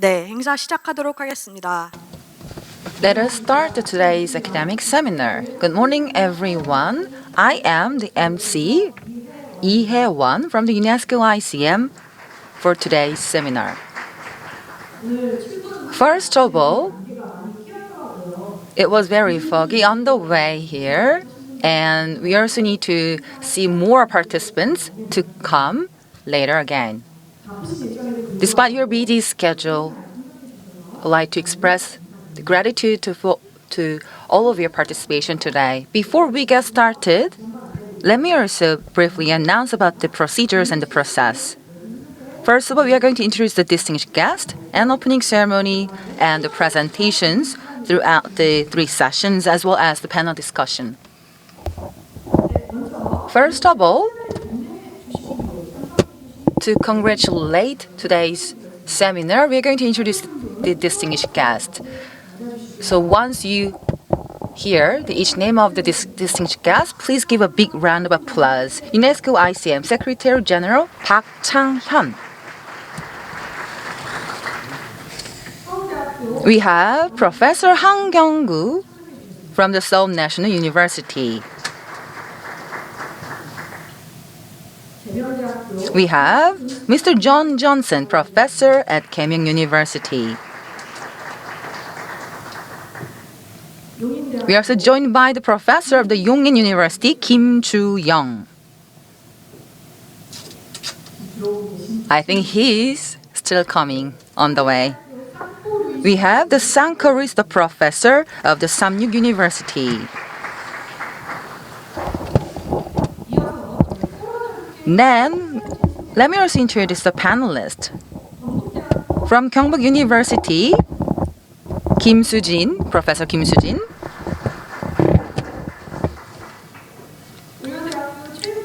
네, 행사 시작하도록 하겠습니다. Let us start today's academic seminar. Good morning, everyone. I am the MC, Lee Hae-won from the UNESCO ICM for today's seminar. First of all, it was very foggy on the way here, and we also need to see more participants to come later again. Despite your busy schedule, I'd like to express the gratitude to all of your participation today. Before we get started, let me also briefly announce about the procedures and the process. First of all, we are going to introduce the distinguished guest, an opening ceremony, and the presentations throughout the 3 sessions, as well as the panel discussion. First of all, to congratulate today's seminar, we are going to introduce the distinguished guest. So once you hear each name of the distinguished guest, please give a big round of applause. UNESCO ICM Secretary General Park Chang-hyun. We have Professor Han Kyung-gu from the Seoul National University. We have Mr. John Johnson, professor at Keimyung University. We are also joined by the professor of the Yongin University, Kim Joo-young. I think he's still coming on the way. We have the Sankoris, the professor of the Samyuk University. Then, let me also introduce the panelists. From Gyeongbuk University, Kim Soo-jin, Professor Kim Soo-jin.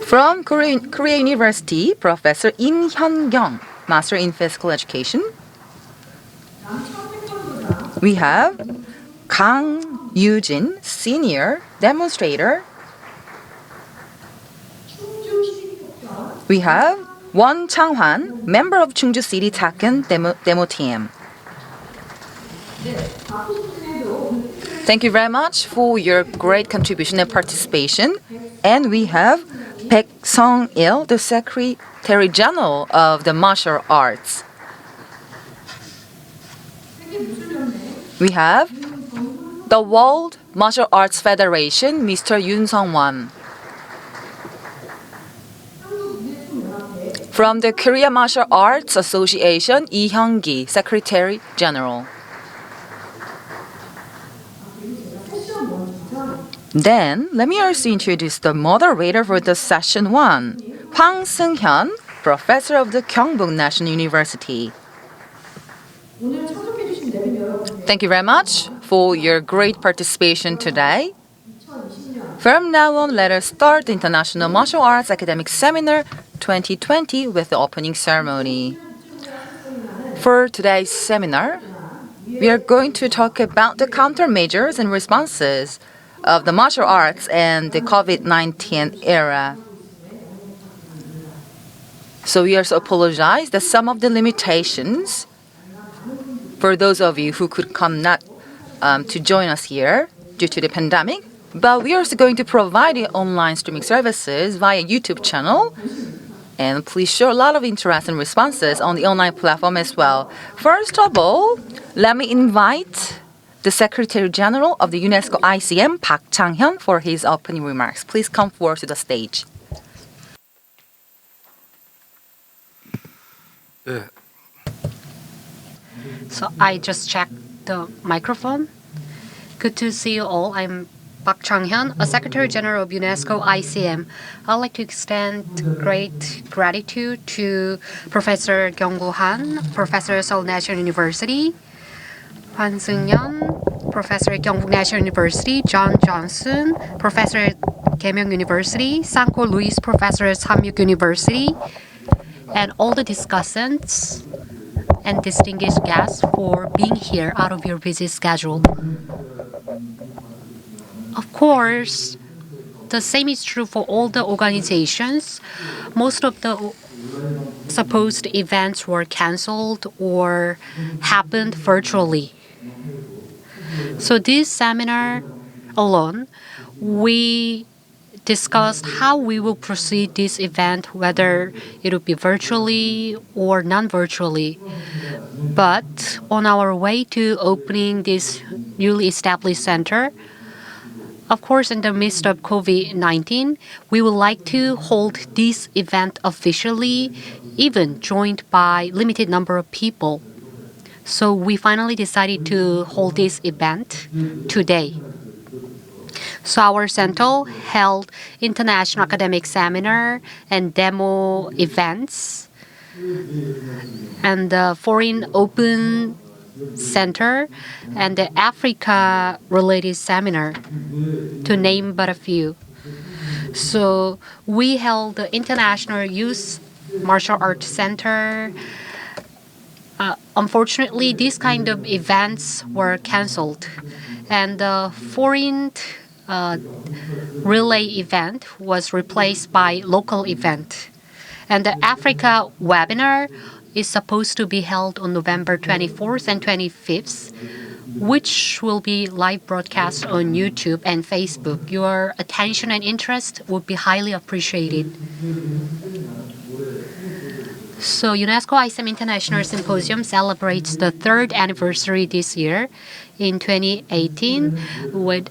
From Korea University, Professor In Hyun-kyung, Master in Physical Education. We have Kang Yoo-jin, Senior Demonstrator. We have Won Chang-hwan, member of Chungju City Taekwondo demo team. Thank you very much for your great contribution and participation. And we have Baek Sung-il, the Secretary General of the Martial Arts. We have the World Martial Arts Federation, Mr. Yoon Sung-won. From the Korea Martial Arts Association, Lee Hyung-gi, Secretary General. Then, let me also introduce the moderator for the Session 1, Hwang Seung-hyun, Professor of the Gyeongbuk National University. Thank you very much for your great participation today. From now on, let us start the International Martial Arts Academic Seminar 2020 with the opening ceremony. For today's seminar, we are going to talk about the countermeasures and responses of the martial arts and the COVID-19 era. So we also apologize that some of the limitations for those of you who could come not to join us here due to the pandemic, but we are also going to provide you online streaming services via YouTube channel. And please show a lot of interest and responses on the online platform as well. First of all, let me invite the Secretary General of the UNESCO ICM, Park Chang-hyun, for his opening remarks. Please come forward to the stage. So I just checked the microphone. Good to see you all. I'm Park Chang-hyun, a Secretary General of UNESCO ICM. I'd like to extend great gratitude to Professor Kyung-gu Han, Professor Seoul National University, Hwan Seung-yeon, Professor at Gyeongbuk National University, John Johnson, Professor at Keimyung University, Sanko Luis, Professor at Samyuk University, and all the discussants and distinguished guests for being here out of your busy schedule. Of course, the same is true for all the organizations. Most of the supposed events were canceled or happened virtually. So this seminar alone, we discussed how we will proceed this event, whether it will be virtually or non-virtually. But on our way to opening this newly established center, of course, in the midst of COVID-19, we would like to hold this event officially, even joined by limited number of people. So we finally decided to hold this event today. So our center held international academic seminar and demo events, and the Foreign Open Center and the Africa related seminar, to name but a few. So we held the International Youth Martial Arts Center. Unfortunately, these kind of events were canceled, and the foreign relay event was replaced by local event. And the Africa webinar is supposed to be held on November 24th and 25th, which will be live broadcast on YouTube and Facebook. Your attention and interest would be highly appreciated. So UNESCO ICM International Symposium celebrates the third anniversary this year in 2018 with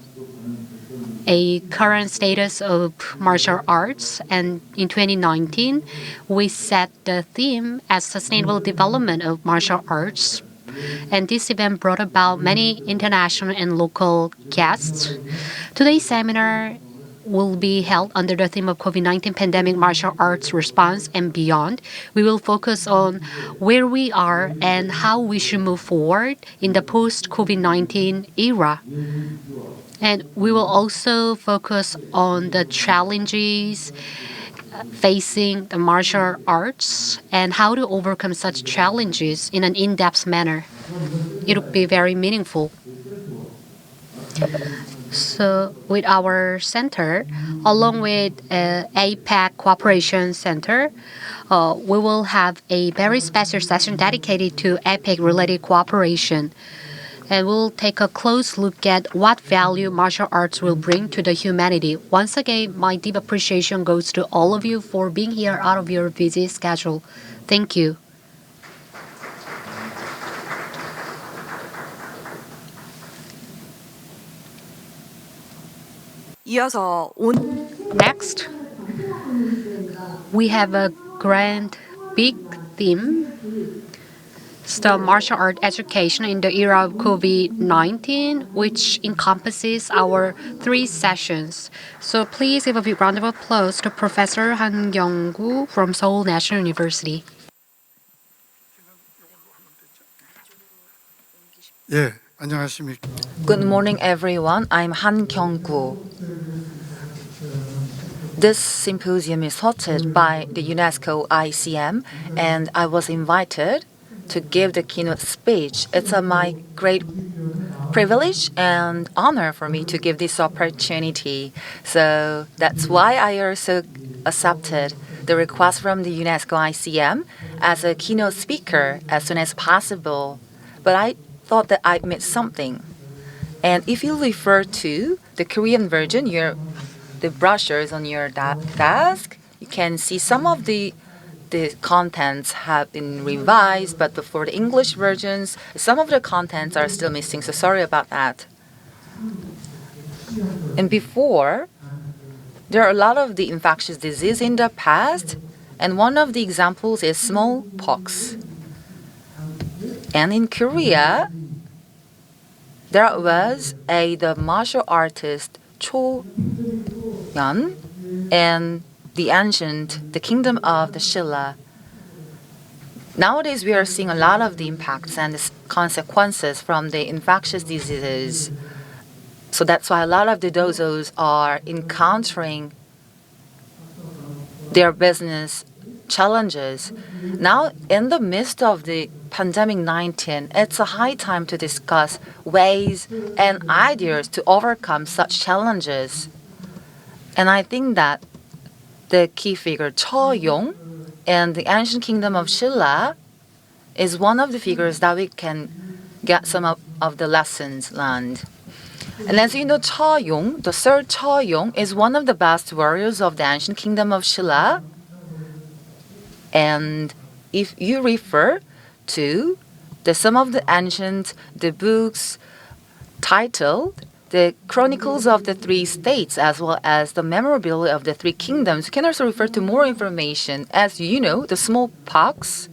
a current status of martial arts, and in 2019 we set the theme as sustainable development of martial arts, and this event brought about many international and local guests. Today's seminar will be held under the theme of COVID-19 pandemic martial arts response and beyond. We will focus on where we are and how we should move forward in the post-COVID-19 era. And we will also focus on the challenges facing the martial arts and how to overcome such challenges in an in-depth manner. It will be very meaningful. So with our center, along with APAC Cooperation Center, we will have a very special session dedicated to APAC-related cooperation. And we'll take a close look at what value martial arts will bring to the humanity. Once again, my deep appreciation goes to all of you for being here out of your busy schedule. Thank you. 이어서 Next, we have a grand big theme. It's the martial art education in the era of COVID-19, which encompasses our 3 sessions. So please give a big round of applause to Professor Han Kyung-gu from Seoul National University. 예, 안녕하십니까. Good morning, everyone. I'm Han Kyung-gu. This symposium is hosted by the UNESCO ICM, and I was invited to give the keynote speech. It's my great privilege and honor for me to give this opportunity. So that's why I also accepted the request from the UNESCO ICM as a keynote speaker as soon as possible. But I thought that I missed something. And if you refer to the Korean version, the brochures on your desk, you can see some of the contents have been revised, but for the English versions, some of the contents are still missing, so sorry about that. And before, there are a lot of the infectious disease in the past, and one of the examples is smallpox. And in Korea, there was the martial artist Cho Yeon and the kingdom of the Shilla. Nowadays, we are seeing a lot of the impacts and the consequences from the infectious diseases. So that's why a lot of the dozos are encountering their business challenges. Now, in the midst of the pandemic 19, it's a high time to discuss ways and ideas to overcome such challenges. And I think that the key figure Cho Yong And the ancient kingdom of Shilla is one of the figures that we can get some of the lessons learned. And as you know, Cha-yong, the third Cha-yong, is one of the best warriors of the ancient kingdom of Shilla. And if you refer to some of the ancient books titled the Chronicles of the Three States, as well as the Memorabilia of the Three Kingdoms, you can also refer to more information. As you know, the smallpox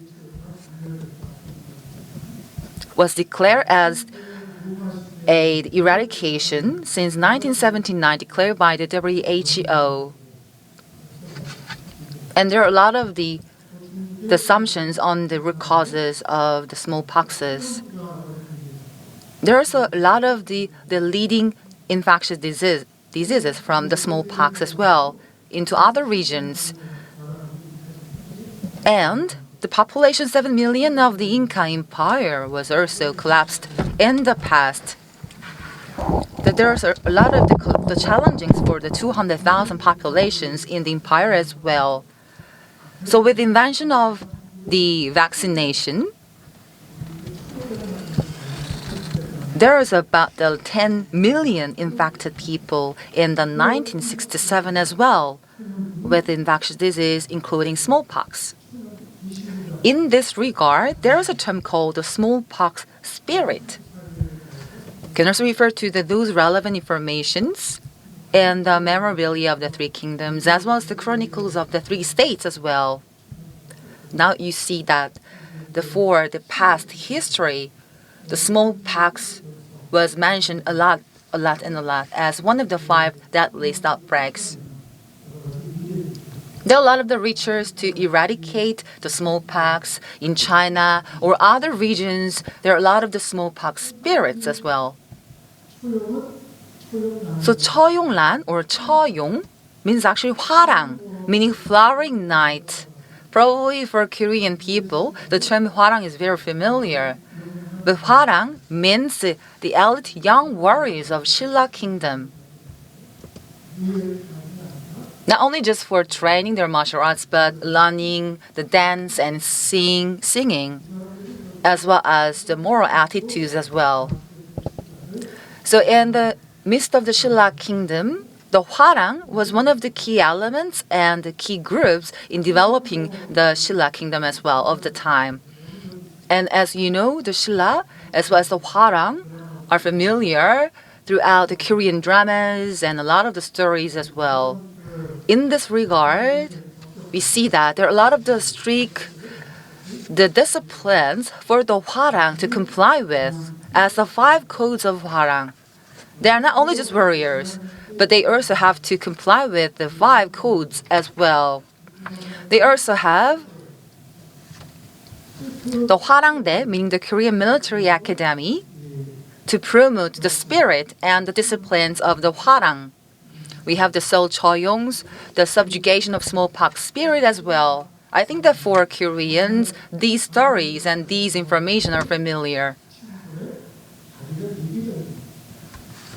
was declared as an eradication since 1979, declared by the WHO. And there are a lot of the assumptions on the root causes of the smallpoxes. There's a lot of the leading infectious diseases from the smallpox as well into other regions. And the population 7 million of the Inca Empire was also collapsed in the past. That there's a lot of the challenges for the 200,000 populations in the empire as well. So with the invention of the vaccination, there is about 10 million infected people in the 1967 as well, with infectious disease including smallpox. In this regard, there is a term called the smallpox spirit. You can also refer to those relevant informations and the memorabilia of the Three Kingdoms, as well as the chronicles of the Three States as well. Now you see that for the past history, the smallpox was mentioned a lot as one of the 5 deadliest outbreaks. There are a lot of the research to eradicate the smallpox in China or other regions. There are a lot of the smallpox spirits as well. So Cheoyonglan or Cheoyong means actually Hwarang, meaning flowering night. Probably for Korean people, the term Hwarang is very familiar. But Hwarang means the elite young warriors of Shilla Kingdom. Not only just for training their martial arts, but learning the dance and singing, as well as the moral attitudes as well. So in the midst of the Shilla Kingdom, the Hwarang was one of the key elements and the key groups in developing the Shilla Kingdom as well of the time. And as you know, the Shilla as well as the Hwarang are familiar throughout the Korean dramas and a lot of the stories as well. In this regard, we see that there are a lot of the disciplines for the Hwarang to comply with as the 5 codes of Hwarang. They are not only just warriors, but they also have to comply with the 5 codes as well. They also have the Hwarangdae, meaning the Korean Military Academy, to promote the spirit and the disciplines of the Hwarang. We have the Seoul Cheoyongs, the subjugation of smallpox spirit as well. I think that for Koreans, these stories and these information are familiar.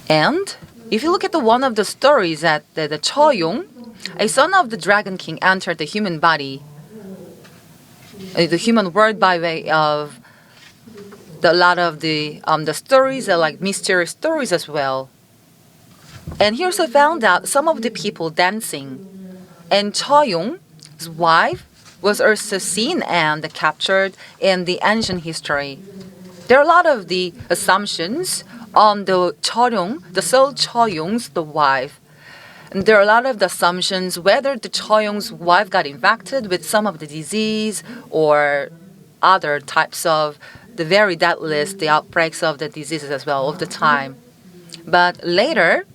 And if you look at one of the stories that the Cheoyong, a son of the Dragon King, entered the human body, the human world by way of a lot of the stories are like mysterious stories as well. And he also found out some of the people dancing. And Cheoyong's wife was also seen and captured in the ancient history. There are a lot of the assumptions on the Cheoyong, the Seoul Cheoyong's the wife. And there are a lot of the assumptions whether the Cheoyong's wife got infected with some of the disease or other types of the very deadliest, the outbreaks of the diseases as well of the time. But later,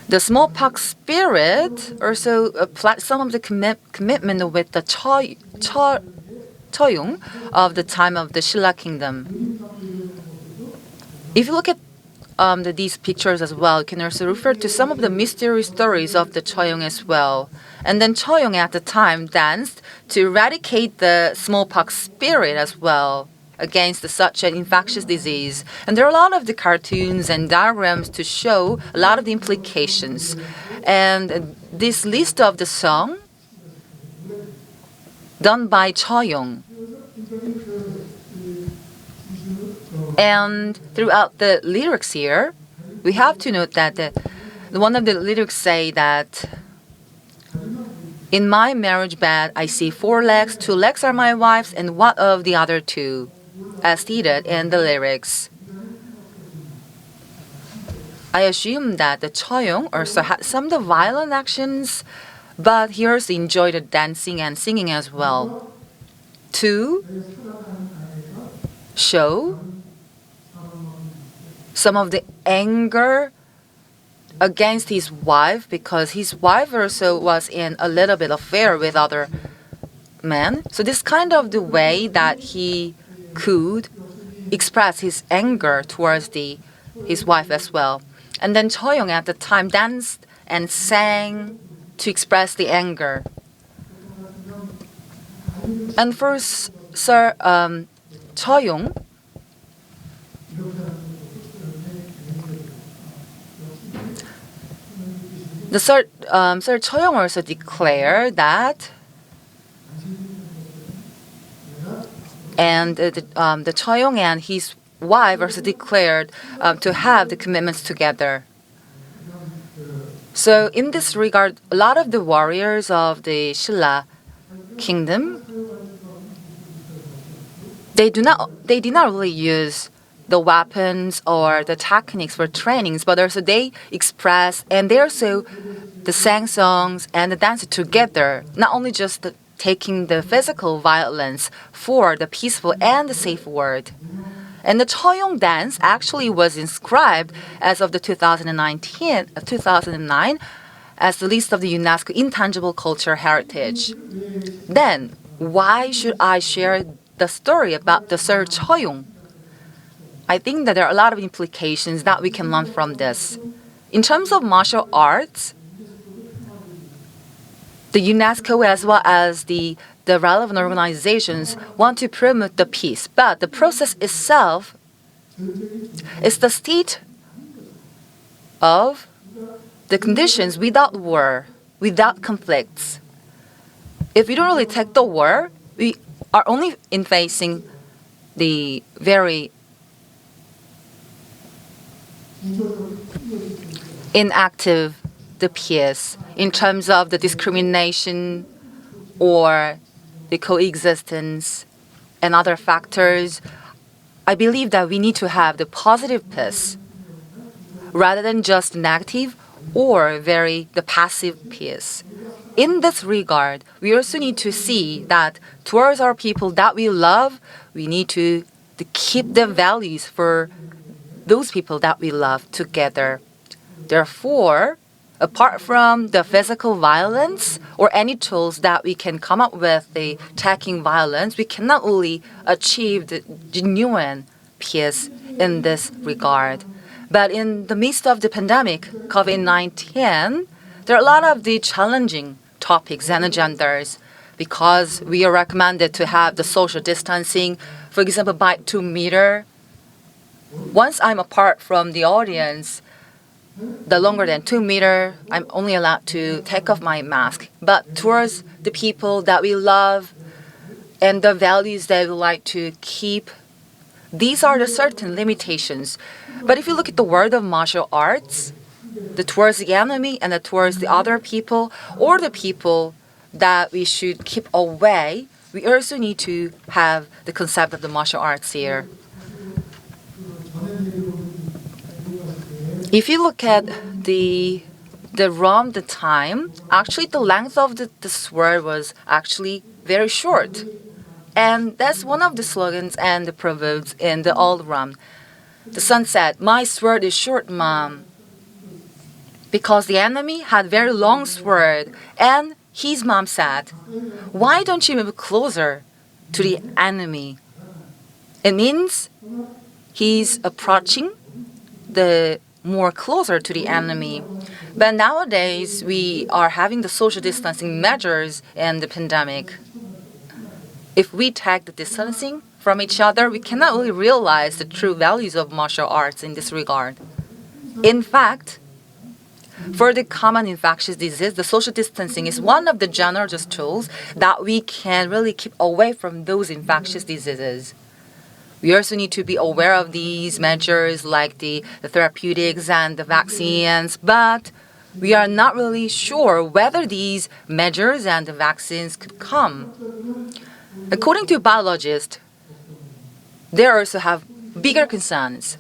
the smallpox spirit also applied some of the commitment with the Cheoyong of the time of the Shilla Kingdom. If you look at these pictures as well, you can also refer to some of the mysterious stories of the Cheoyong as well. And then Cheoyong at the time danced to eradicate the smallpox spirit as well against such an infectious disease. And there are a lot of the cartoons and diagrams to show a lot of the implications. And this list of the song done by Choyoung. And throughout the lyrics here, we have to note that one of the lyrics say that in my marriage bed, I see 4 legs, 2 legs are my wife's, and what of the other 2, as stated in the lyrics. I assume that the Choyoung also had some of the violent actions, but he also enjoyed the dancing and singing as well, to show some of the anger against his wife, because his wife also was in a little bit affair with other men. So this kind of the way that he could express his anger towards his wife as well. And then Choyoung at the time danced and sang to express the anger. And for Sir Choyoung, the Sir Choyoung also declared that, and the Choyoung and his wife also declared to have the commitments together. So in this regard, a lot of the warriors of the Shilla kingdom, they did not really use the weapons or the techniques for trainings, but also they express and they also the sang songs and the dance together, not only just taking the physical violence for the peaceful and the safe word. And the Choyoung dance actually was inscribed as of the 2009 as the list of the UNESCO Intangible Cultural Heritage. Then, why should I share the story about the Sir Choyoung? I think that there are a lot of implications that we can learn from this. In terms of martial arts, the UNESCO as well as the relevant organizations want to promote the peace, but the process itself is the state of the conditions without war, without conflicts. If we don't really take the war, we are only facing the very inactive the peace in terms of the discrimination or the coexistence and other factors. I believe that we need to have the positive peace rather than just negative or the passive peace. In this regard, we also need to see that towards our people that we love, we need to keep the values for those people that we love together. Therefore, apart from the physical violence or any tools that we can come up with the attacking violence, we cannot really achieve the genuine peace in this regard. But in the midst of the pandemic, COVID-19, there are a lot of the challenging topics and agendas because we are recommended to have the social distancing, for example, by 2 meters. Once I'm apart from the audience, the longer than 2 meters, I'm only allowed to take off my mask. But towards the people that we love and the values that we like to keep, these are the certain limitations. But if you look at the world of martial arts, towards the enemy and towards the other people or the people that we should keep away, we also need to have the concept of the martial arts here. If you look at the time, actually the length of the sword was actually very short. And that's one of the slogans and the proverbs in the old Ram. The son said, "My sword is short, Mom." Because the enemy had very long sword, and his mom said, "Why don't you move closer to the enemy?" It means he's approaching the more closer to the enemy. But nowadays, we are having the social distancing measures in the pandemic. If we take the distancing from each other, we cannot really realize the true values of martial arts in this regard. In fact, For the common infectious disease, the social distancing is one of the generous tools that we can really keep away from those infectious diseases. We also need to be aware of these measures like the therapeutics and the vaccines, but we are not really sure whether these measures and the vaccines could come. According to biologists, they also have bigger concerns.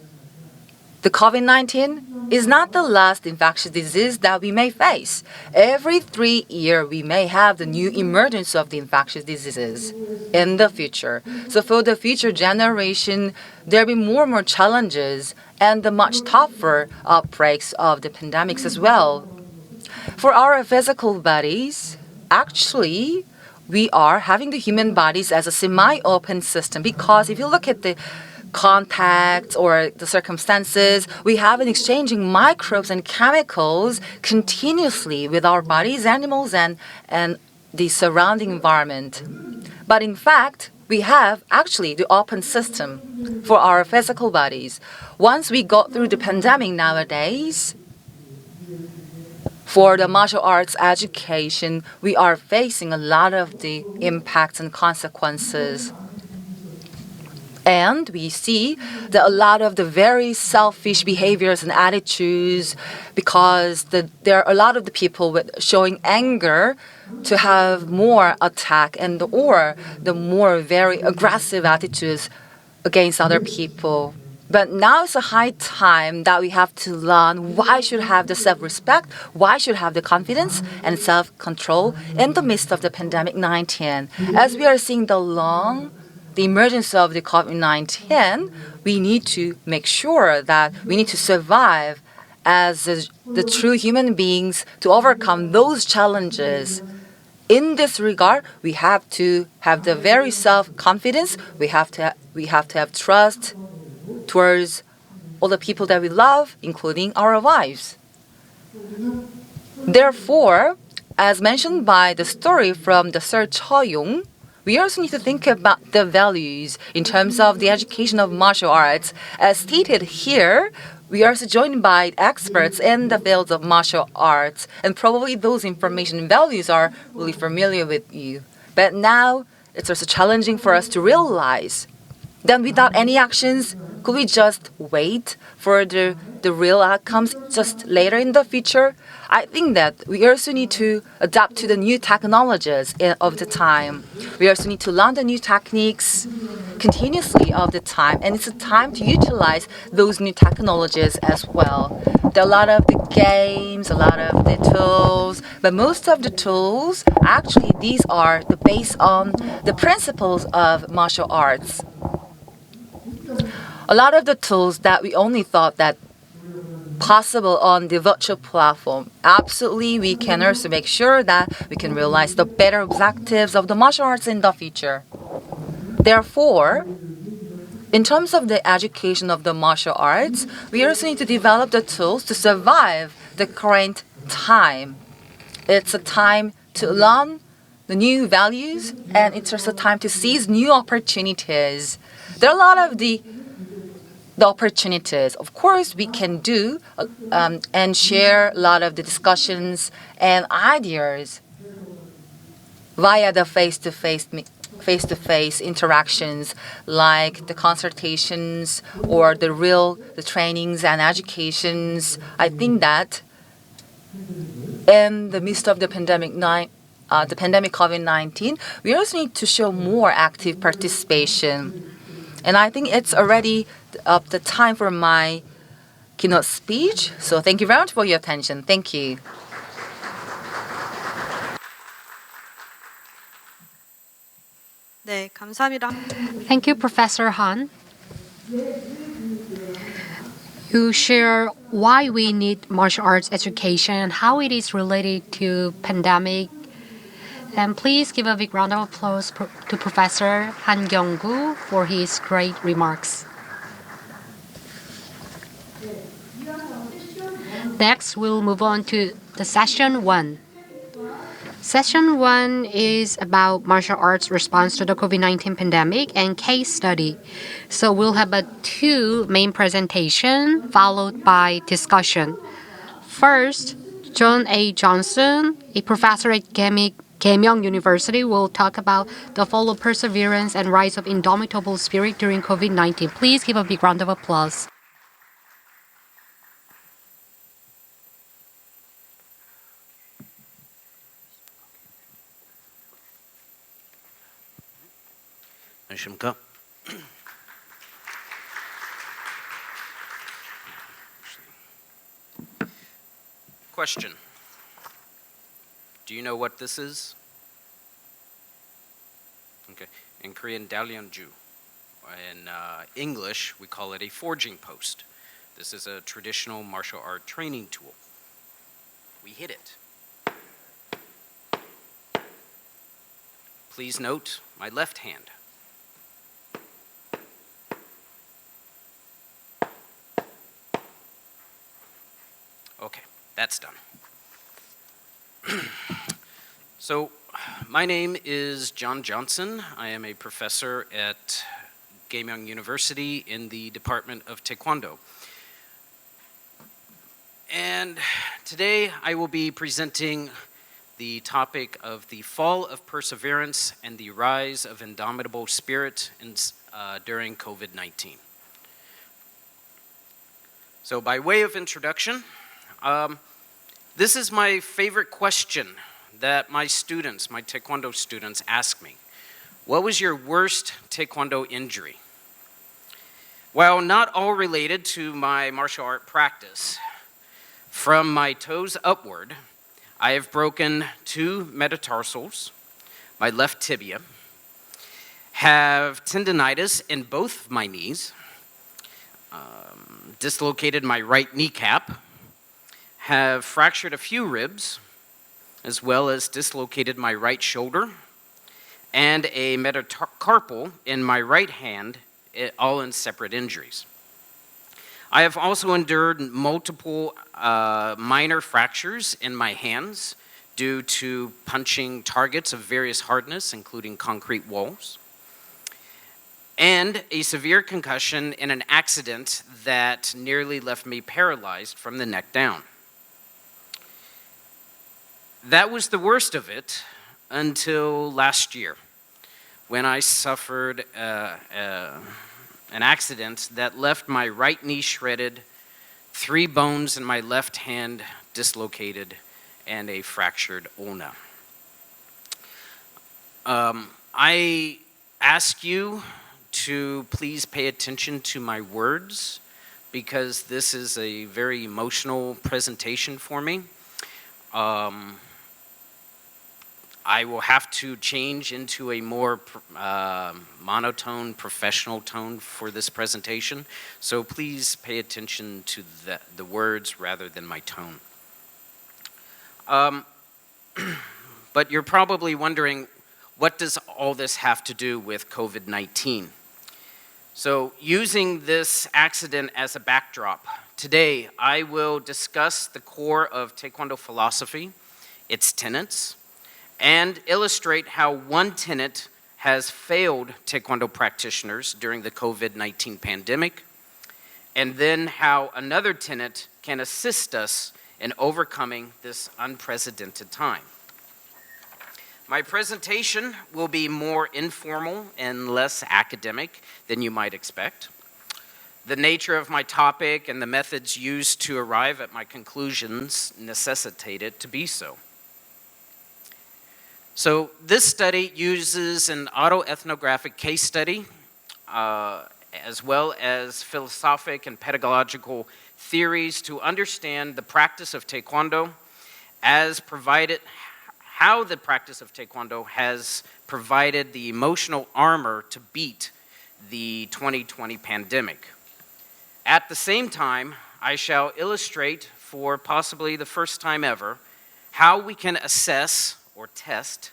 The COVID-19 is not the last infectious disease that we may face. Every 3 years, we may have the new emergence of the infectious diseases in the future. So for the future generation, there will be more and more challenges and the much tougher outbreaks of the pandemics as well. For our physical bodies, actually, we are having the human bodies as a semi-open system because if you look at the contacts or the circumstances, we have been exchanging microbes and chemicals continuously with our bodies, animals, and the surrounding environment. But in fact, we have actually the open system for our physical bodies. Once we go through the pandemic nowadays, for the martial arts education, we are facing a lot of the impacts and consequences. And we see that a lot of the very selfish behaviors and attitudes because there are a lot of the people with showing anger to have more attack and or the more very aggressive attitudes against other people. But now it's a high time that we have to learn why should have the self-respect, why should have the confidence and self-control in the midst of the pandemic 19. As we are seeing the emergence of the COVID-19, we need to make sure that we need to survive as the true human beings to overcome those challenges. In this regard, we have to have the very self-confidence. We have to have trust towards all the people that we love, including our wives. Therefore, as mentioned by the story from the Sir Cho-yong, we also need to think about the values in terms of the education of martial arts. As stated here, we are also joined by experts in the field of martial arts, and probably those information and values are really familiar with you. But now, it's also challenging for us to realize that without any actions, could we just wait for the real outcomes just later in the future? I think that we also need to adapt to the new technologies of the time. We also need to learn the new techniques continuously of the time, and it's a time to utilize those new technologies as well. There are a lot of the games, a lot of the tools, but most of the tools, actually, these are based on the principles of martial arts. A lot of the tools that we only thought that possible on the virtual platform, absolutely we can also make sure that we can realize the better objectives of the martial arts in the future. Therefore, in terms of the education of the martial arts, we also need to develop the tools to survive the current time. It's a time to learn the new values, and it's also a time to seize new opportunities. There are a lot of the opportunities. Of course, we can do and share a lot of the discussions and ideas via the face-to-face interactions, like the consultations or the trainings and educations. I think that in the midst of the pandemic COVID-19, we also need to show more active participation. And I think it's already up the time for my keynote speech. So thank you very much for your attention. Thank you. 네, 감사합니다. Thank you, Professor Han. You share why we need martial arts education, how it is related to pandemic. And please give a big round of applause to Professor Han Kyung-gu for his great remarks. Next, we'll move on to the session 1. Session 1 is about martial arts response to the COVID-19 pandemic and case study. So we'll have 2 main presentation followed by discussion. First, John A. Johnson, a professor at Keimyung University, will talk about the fall of perseverance and rise of Indomitable Spirit during COVID-19. Please give a big round of applause. 안녕하십니까? Question. Do you know what this is? Okay. In Korean, dalyeonju. In English, we call it a forging post. This is a traditional martial art training tool. We hit it. Please note my left hand. Okay, that's done. So, my name is John Johnson. I am a professor at Keimyung University in the Department of Taekwondo. And today I will be presenting the topic of the fall of perseverance and the rise of indomitable spirit during COVID-19. So by way of introduction, this is my favorite question that my students, my Taekwondo students, ask me. What was your worst Taekwondo injury? While not all related to my martial art practice, from my toes upward, I have broken 2 metatarsals, my left tibia, have tendinitis in both of my knees, dislocated my right kneecap, have fractured a few ribs, as well as dislocated my right shoulder, and a metacarpal in my right hand, all in separate injuries. I have also endured multiple minor fractures in my hands due to punching targets of various hardness, including concrete walls, and a severe concussion in an accident that nearly left me paralyzed from the neck down. That was the worst of it until last year, when I suffered an accident that left my right knee shredded, 3 bones in my left hand dislocated, and a fractured ulna. I ask you to please pay attention to my words, because this is a very emotional presentation for me. I will have to change into a more monotone, professional tone for this presentation, so please pay attention to the words rather than my tone. But you're probably wondering, what does all this have to do with COVID-19? So, using this accident as a backdrop, today I will discuss the core of Taekwondo philosophy, its tenets, and illustrate how one tenet has failed Taekwondo practitioners during the COVID-19 pandemic, and then how another tenet can assist us in overcoming this unprecedented time. My presentation will be more informal and less academic than you might expect. The nature of my topic and the methods used to arrive at my conclusions necessitate it to be so. So this study uses an autoethnographic case study, as well as philosophic and pedagogical theories to understand the practice of Taekwondo as provided, how the practice of Taekwondo has provided the emotional armor to beat the 2020 pandemic. At the same time, I shall illustrate, for possibly the first time ever, how we can assess or test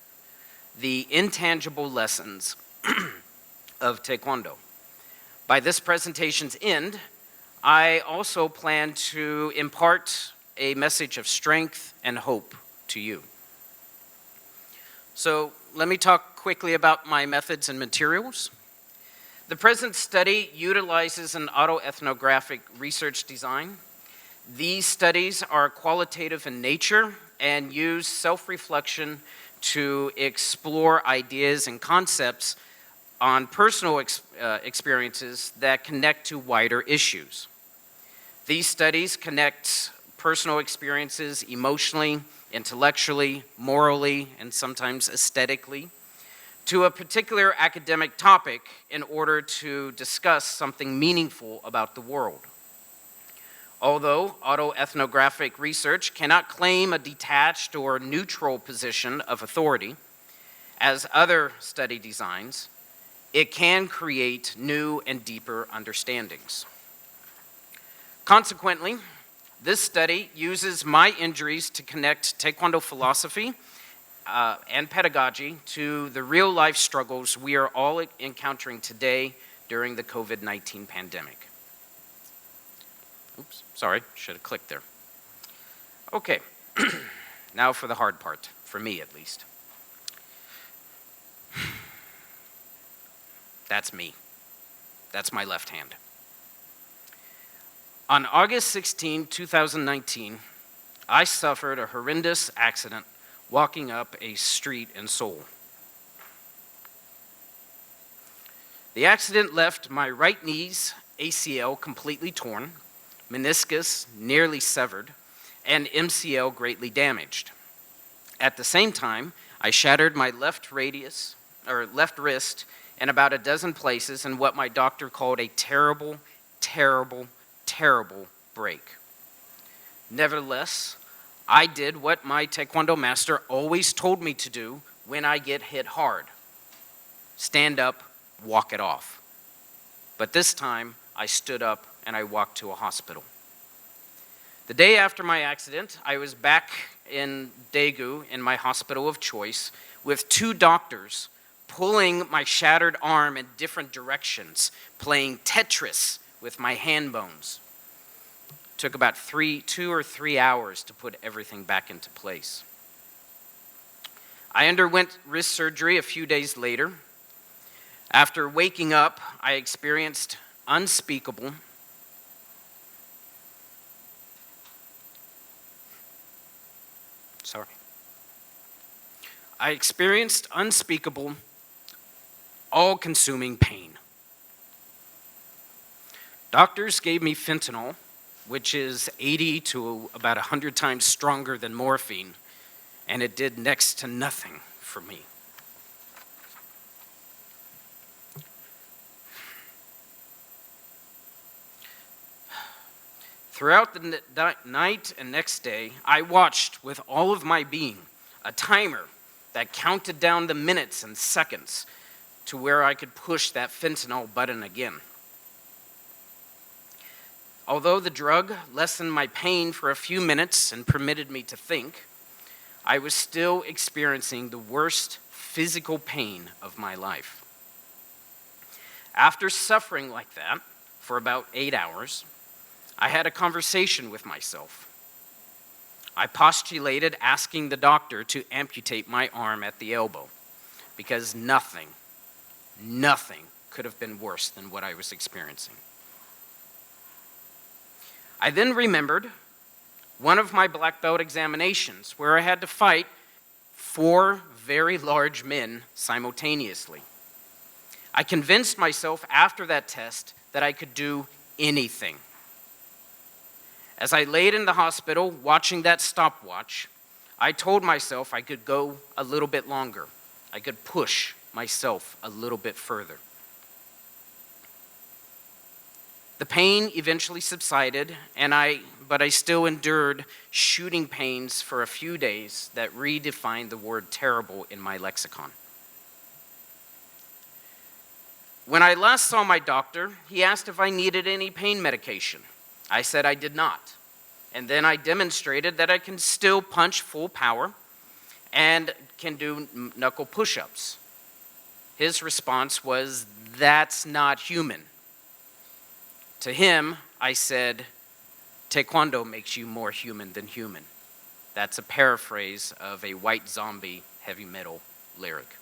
the intangible lessons of Taekwondo. By this presentation's end, I also plan to impart a message of strength and hope to you. So let me talk quickly about my methods and materials. The present study utilizes an autoethnographic research design These studies are qualitative in nature and use self-reflection to explore ideas and concepts on personal experiences that connect to wider issues. These studies connect personal experiences emotionally, intellectually, morally, and sometimes aesthetically to a particular academic topic in order to discuss something meaningful about the world. Although autoethnographic research cannot claim a detached or neutral position of authority, as other study designs, it can create new and deeper understandings. Consequently, this study uses my injuries to connect Taekwondo philosophy and pedagogy to the real-life struggles we are all encountering today during the COVID-19 pandemic. Oops, sorry, should have clicked there. Okay, now for the hard part, for me at least. That's me. That's my left hand. On August 16, 2019, I suffered a horrendous accident walking up a street in Seoul. The accident left my right knee's ACL completely torn, meniscus nearly severed, and MCL greatly damaged. At the same time, I shattered my left wrist in about a dozen places in what my doctor called a terrible, terrible, terrible break. Nevertheless, I did what my Taekwondo master always told me to do when I get hit hard. Stand up, walk it off. But this time, I stood up and I walked to a hospital. The day after my accident, I was back in Daegu in my hospital of choice with two doctors pulling my shattered arm in different directions, playing Tetris with my hand bones. It took about 2 or 3 hours to put everything back into place. I underwent wrist surgery a few days later. After waking up, I experienced unspeakable all-consuming pain. Doctors gave me fentanyl, which is 80 to about 100 times stronger than morphine, and it did next to nothing for me. Throughout the night and next day, I watched with all of my being a timer that counted down the minutes and seconds to where I could push that fentanyl button again. Although the drug lessened my pain for a few minutes and permitted me to think, I was still experiencing the worst physical pain of my life. After suffering like that for about 8 hours, I had a conversation with myself. I postulated asking the doctor to amputate my arm at the elbow because nothing could have been worse than what I was experiencing. I then remembered one of my black belt examinations where I had to fight 4 very large men simultaneously. I convinced myself after that test that I could do anything. As I laid in the hospital watching that stopwatch, I told myself I could go a little bit longer. I could push myself a little bit further. The pain eventually subsided, but I still endured shooting pains for a few days that redefined the word terrible in my lexicon. When I last saw my doctor, he asked if I needed any pain medication. I said I did not. And then I demonstrated that I can still punch full power and can do knuckle push-ups. His response was, "That's not human." To him, I said, "Taekwondo makes you more human than human." That's a paraphrase of a White Zombie heavy metal lyric.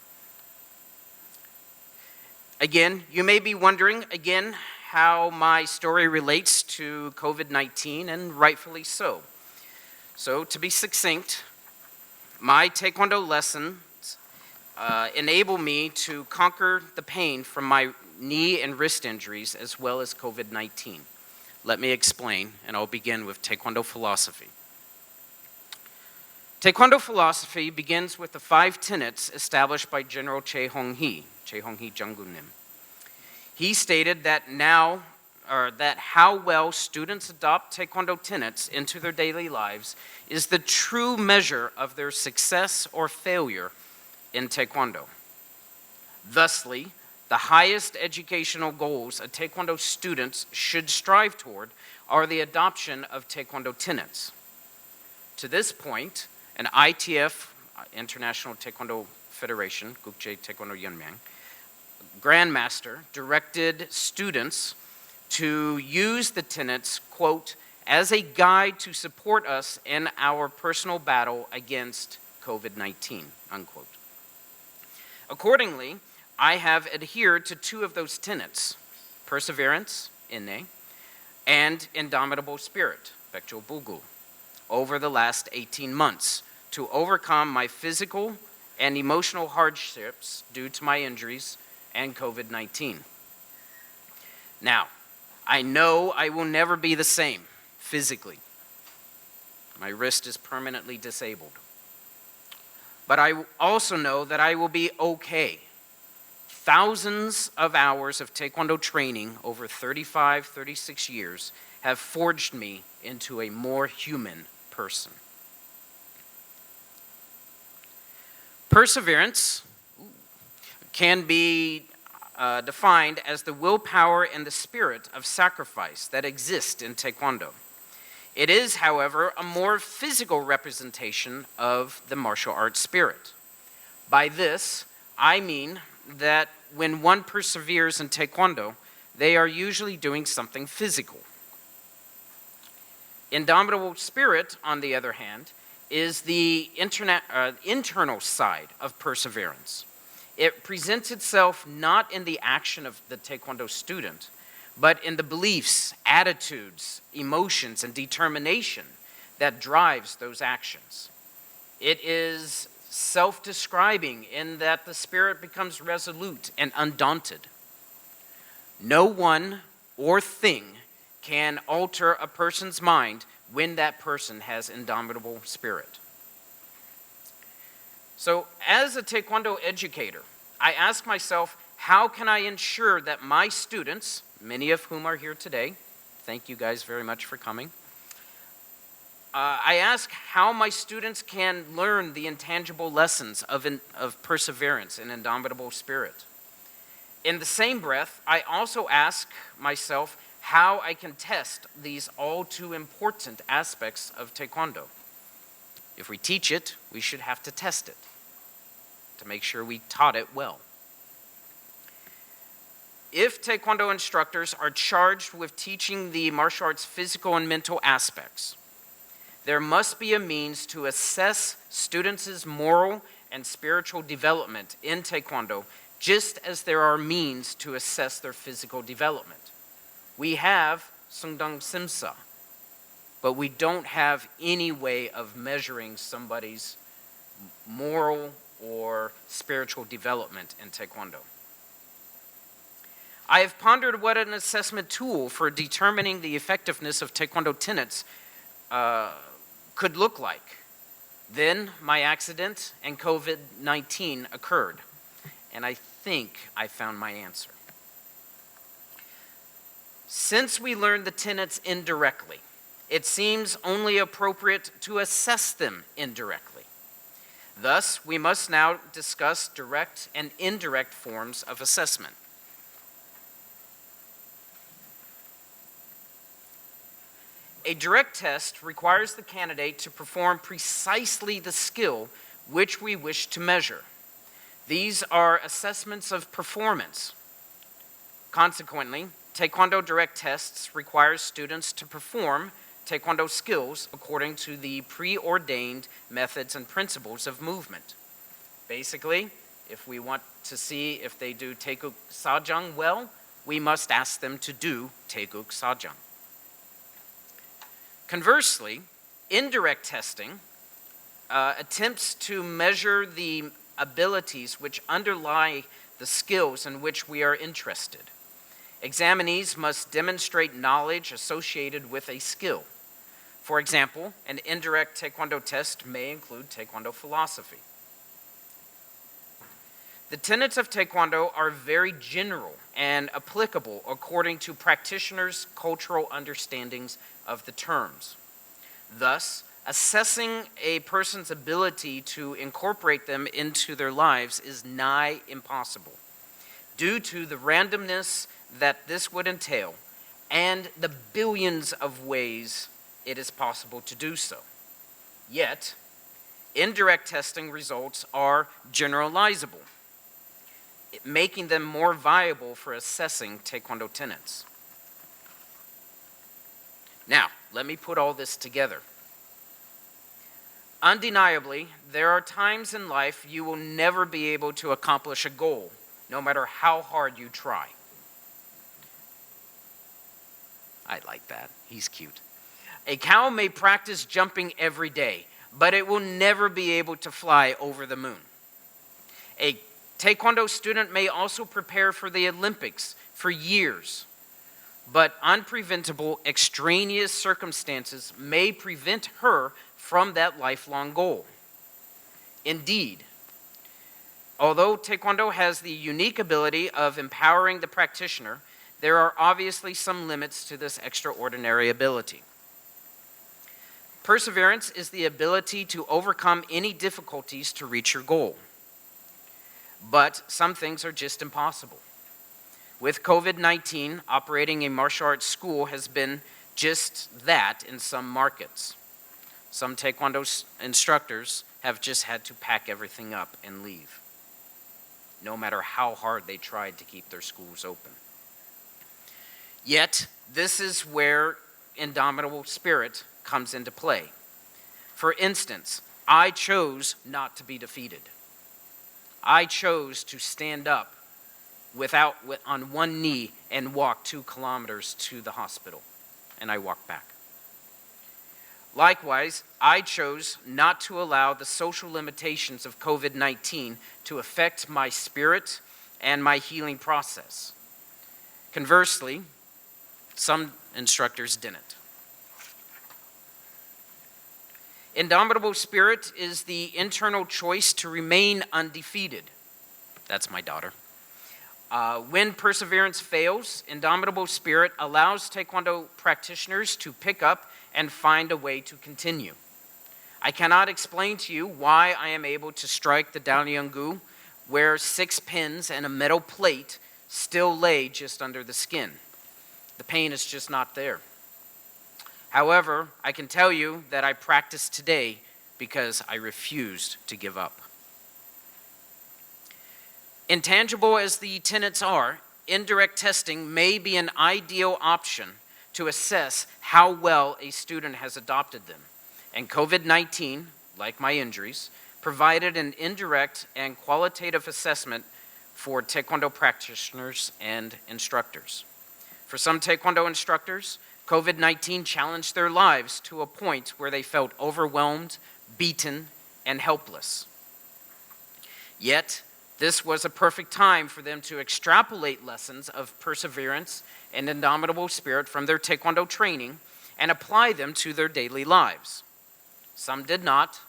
Again, you may be wondering, how my story relates to COVID-19, and rightfully so. So, to be succinct, my Taekwondo lessons enable me to conquer the pain from my knee and wrist injuries as well as COVID-19. Let me explain, and I'll begin with Taekwondo philosophy. Taekwondo philosophy begins with the 5 tenets established by General Che Hong-hee Janggunim. He stated that how well students adopt Taekwondo tenets into their daily lives is the true measure of their success or failure in Taekwondo. Thusly, the highest educational goals a Taekwondo student should strive toward are the adoption of Taekwondo tenets. To this point, an ITF, International Taekwondo Federation, 국제 태권도 연맹, Grandmaster directed students to use the tenets, quote, as a guide to support us in our personal battle against COVID-19, unquote. Accordingly, I have adhered to 2 of those tenets, perseverance, inne, and indomitable spirit, 백조 부구, over the last 18 months to overcome my physical and emotional hardships due to my injuries and COVID-19. Now, I know I will never be the same physically. My wrist is permanently disabled. But I also know that I will be okay. Thousands of hours of Taekwondo training over 35, 36 years have forged me into a more human person. Perseverance can be defined as the willpower and the spirit of sacrifice that exist in Taekwondo. It is, however, a more physical representation of the martial arts spirit. By this, I mean that when one perseveres in Taekwondo, they are usually doing something physical. Indomitable spirit, on the other hand, is the internal side of perseverance. It presents itself not in the action of the Taekwondo student, but in the beliefs, attitudes, emotions, and determination that drives those actions. It is self-describing in that the spirit becomes resolute and undaunted. No one or thing can alter a person's mind when that person has indomitable spirit. So, as a Taekwondo educator, I ask myself, how can I ensure that my students, many of whom are here today, thank you guys very much for coming, I ask how my students can learn the intangible lessons of perseverance and indomitable spirit. In the same breath, I also ask myself how I can test these all too important aspects of Taekwondo. If we teach it, we should have to test it to make sure we taught it well. If Taekwondo instructors are charged with teaching the martial arts physical and mental aspects, there must be a means to assess students' moral and spiritual development in Taekwondo, just as there are means to assess their physical development. We have Sungdang Simsa, but we don't have any way of measuring somebody's moral or spiritual development in Taekwondo. I have pondered what an assessment tool for determining the effectiveness of Taekwondo tenets could look like. Then my accident and COVID-19 occurred, and I think I found my answer. Since we learned the tenets indirectly, it seems only appropriate to assess them indirectly. Thus, we must now discuss direct and indirect forms of assessment. A direct test requires the candidate to perform precisely the skill which we wish to measure. These are assessments of performance. Consequently, Taekwondo direct tests require students to perform Taekwondo skills according to the preordained methods and principles of movement. Basically, if we want to see if they do Taeku Sajang well, we must ask them to do Taeguk Sajang. Conversely, indirect testing attempts to measure the abilities which underlie the skills in which we are interested. Examinees must demonstrate knowledge associated with a skill. For example, an indirect Taekwondo test may include Taekwondo philosophy. The tenets of Taekwondo are very general and applicable according to practitioners' cultural understandings of the terms. Thus, assessing a person's ability to incorporate them into their lives is nigh impossible, due to the randomness that this would entail and the billions of ways it is possible to do so. Yet, indirect testing results are generalizable, making them more viable for assessing Taekwondo tenets. Now, let me put all this together. Undeniably, there are times in life you will never be able to accomplish a goal, no matter how hard you try. I like that. He's cute. A cow may practice jumping every day, but it will never be able to fly over the moon. A Taekwondo student may also prepare for the Olympics for years, but unpreventable extraneous circumstances may prevent her from that lifelong goal. Indeed, although Taekwondo has the unique ability of empowering the practitioner, there are obviously some limits to this extraordinary ability. Perseverance is the ability to overcome any difficulties to reach your goal. But some things are just impossible. With COVID-19, operating a martial arts school has been just that in some markets. Some Taekwondo instructors have just had to pack everything up and leave, no matter how hard they tried to keep their schools open. Yet, this is where Indomitable Spirit comes into play. For instance, I chose not to be defeated. I chose to stand up on one knee and walk 2 kilometers to the hospital, and I walked back. Likewise, I chose not to allow the social limitations of COVID-19 to affect my spirit and my healing process. Conversely, some instructors didn't. Indomitable Spirit is the internal choice to remain undefeated. That's my daughter. When perseverance fails, Indomitable Spirit allows Taekwondo practitioners to pick up and find a way to continue. I cannot explain to you why I am able to strike the Daoryungu where 6 pins and a metal plate still lay just under the skin. The pain is just not there. However, I can tell you that I practiced today because I refused to give up. Intangible as the tenets are, indirect testing may be an ideal option to assess how well a student has adopted them. And COVID-19, like my injuries, provided an indirect and qualitative assessment for Taekwondo practitioners and instructors. For some Taekwondo instructors, COVID-19 challenged their lives to a point where they felt overwhelmed, beaten, and helpless. Yet, this was a perfect time for them to extrapolate lessons of perseverance and indomitable spirit from their Taekwondo training and apply them to their daily lives. Some did not,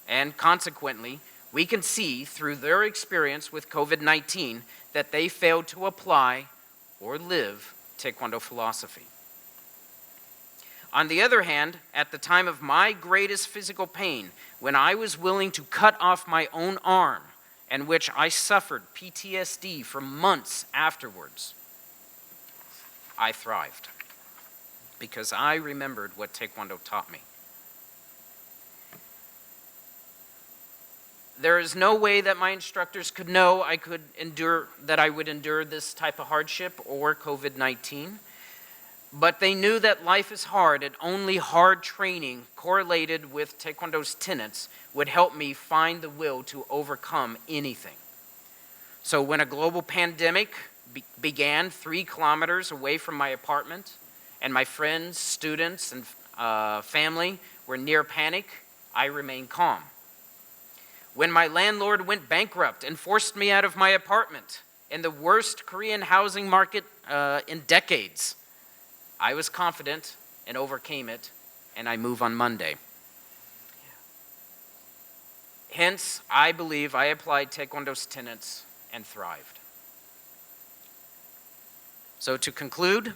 and consequently, we can see through their experience with COVID-19 that they failed to apply or live Taekwondo philosophy. On the other hand, at the time of my greatest physical pain, when I was willing to cut off my own arm, and which I suffered PTSD for months afterwards, I thrived because I remembered what Taekwondo taught me. There is no way that my instructors could know I would endure this type of hardship or COVID-19. But they knew that life is hard and only hard training correlated with Taekwondo's tenets would help me find the will to overcome anything. So when a global pandemic began 3 kilometers away from my apartment, and my friends, students, and family were near panic, I remained calm. When my landlord went bankrupt and forced me out of my apartment in the worst Korean housing market in decades, I was confident and overcame it, and I move on Monday. Hence, I believe I applied Taekwondo's tenets and thrived. So to conclude,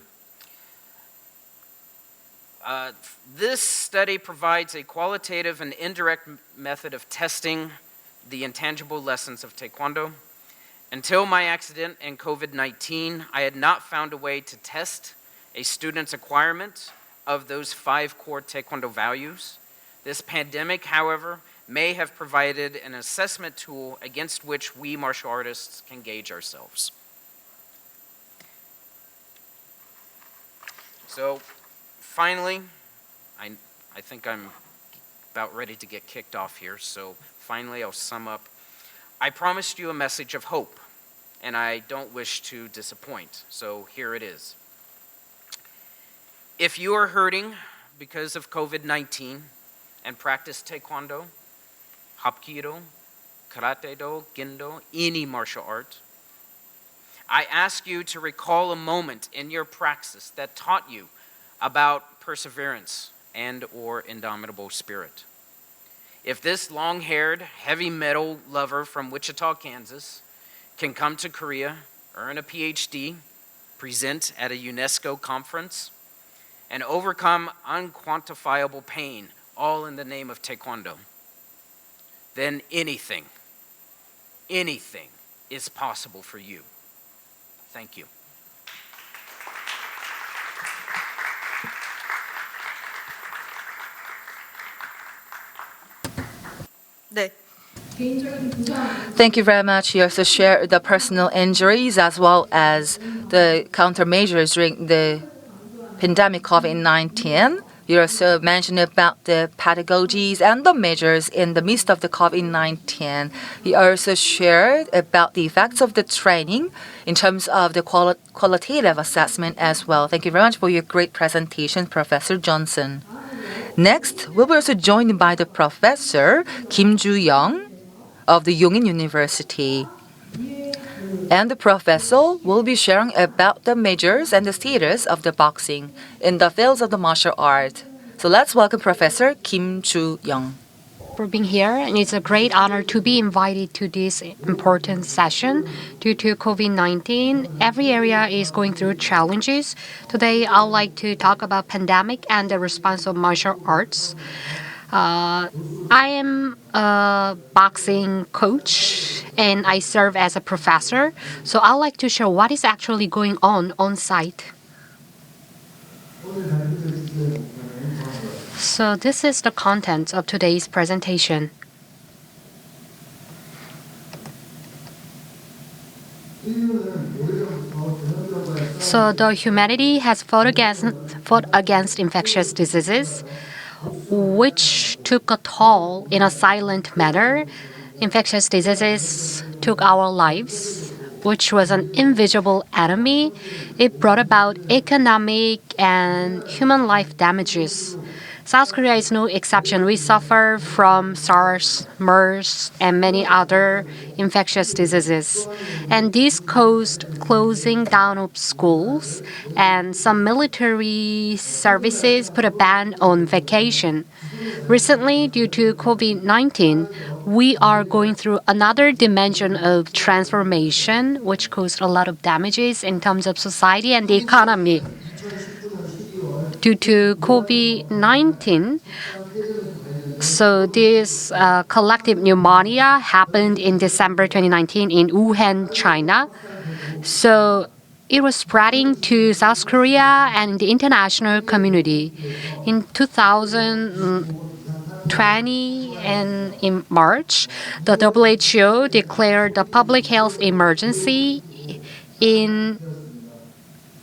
this study provides a qualitative and indirect method of testing the intangible lessons of Taekwondo. Until my accident and COVID-19, I had not found a way to test a student's acquirement of those 5 core Taekwondo values. This pandemic, however, may have provided an assessment tool against which we martial artists can gauge ourselves. So, finally, I think I'm about ready to get kicked off here, so finally I'll sum up. I promised you a message of hope, and I don't wish to disappoint, so here it is. If you are hurting because of COVID-19 and practice Taekwondo, Hapkido, Karate-do, Gendo, any martial art, I ask you to recall a moment in your praxis that taught you about perseverance and or indomitable spirit. If this long-haired, heavy metal lover from Wichita, Kansas, can come to Korea, earn a PhD, present at a UNESCO conference, and overcome unquantifiable pain, all in the name of Taekwondo, then anything is possible for you. Thank you. 네. Thank you very much. You also shared the personal injuries as well as the countermeasures during the pandemic COVID-19. You also mentioned about the pedagogies and the measures in the midst of the COVID-19. You also shared about the effects of the training in terms of the qualitative assessment as well. Thank you very much for your great presentation, Professor Johnson. Next, we'll be also joined by the Professor Kim Joo-young of the Yongin University. And the professor will be sharing about the measures and the status of the boxing in the fields of the martial art. So let's welcome Professor Kim Joo-young. For being here, and it's a great honor to be invited to this important session. Due to COVID-19, every area is going through challenges. Today, I'd like to talk about pandemic and the response of martial arts. I am a boxing coach and I serve as a professor. So I'd like to share what is actually going on site. So this is the content of today's presentation. So the humanity has fought against infectious diseases, which took a toll in a silent manner. Infectious diseases took our lives, which was an invisible enemy. It brought about economic and human life damages. South Korea is no exception. We suffer from SARS, MERS, and many other infectious diseases. And this caused closing down of schools, and some military services put a ban on vacation. Recently, due to COVID-19, we are going through another dimension of transformation, which caused a lot of damages in terms of society and the economy. Due to COVID-19, so this collective pneumonia happened in December 2019 in Wuhan, China. So it was spreading to South Korea and the international community. In 2020 and in March, the WHO declared the public health emergency.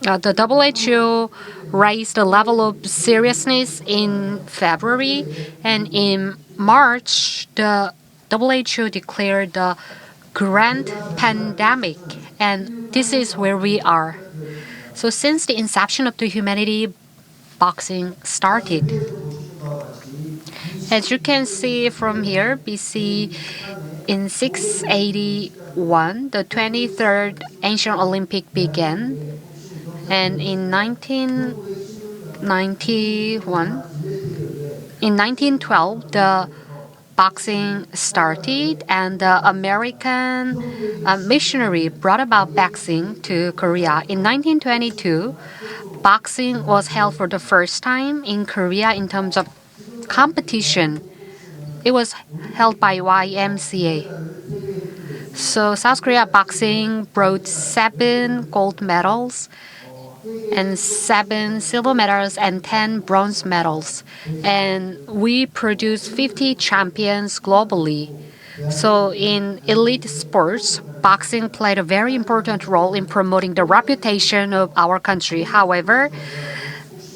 The WHO raised the level of seriousness in February, and in March, the WHO declared the grand pandemic, and this is where we are. So since the inception of the humanity, boxing started. As you can see from here, BC in 681, the 23rd Ancient Olympic began, and in 1912, the boxing started, and the American missionary brought about boxing to Korea. In 1922, boxing was held for the first time in Korea in terms of competition. It was held by YMCA. So South Korea boxing brought 7 gold medals and 7 silver medals and 10 bronze medals. And we produced 50 champions globally. So in elite sports, boxing played a very important role in promoting the reputation of our country. However,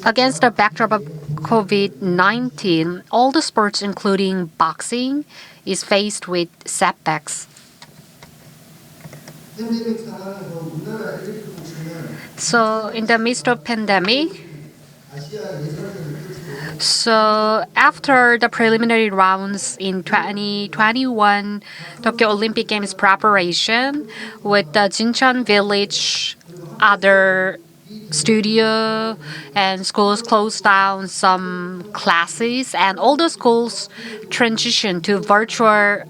against the backdrop of COVID-19, all the sports, including boxing, is faced with setbacks. So in the midst of pandemic, so after the preliminary rounds in 2021 Tokyo Olympic Games preparation, with the Jincheon village, other studio and schools closed down some classes, and all the schools transitioned to virtual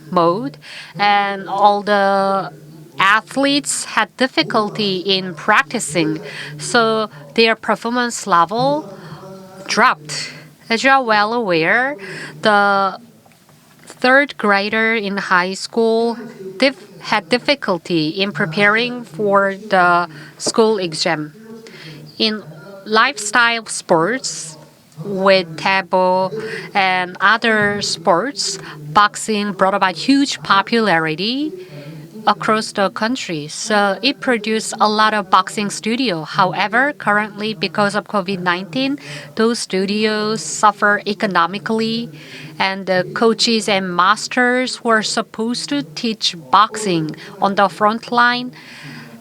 mode, and all the athletes had difficulty in practicing, so their performance level dropped. As you are well aware, the third grader in high school had difficulty in preparing for the school exam. In lifestyle sports, with table and other sports, boxing brought about huge popularity across the country. So it produced a lot of boxing studios. However, currently, because of COVID-19, those studios suffer economically, and the coaches and masters who are supposed to teach boxing on the front line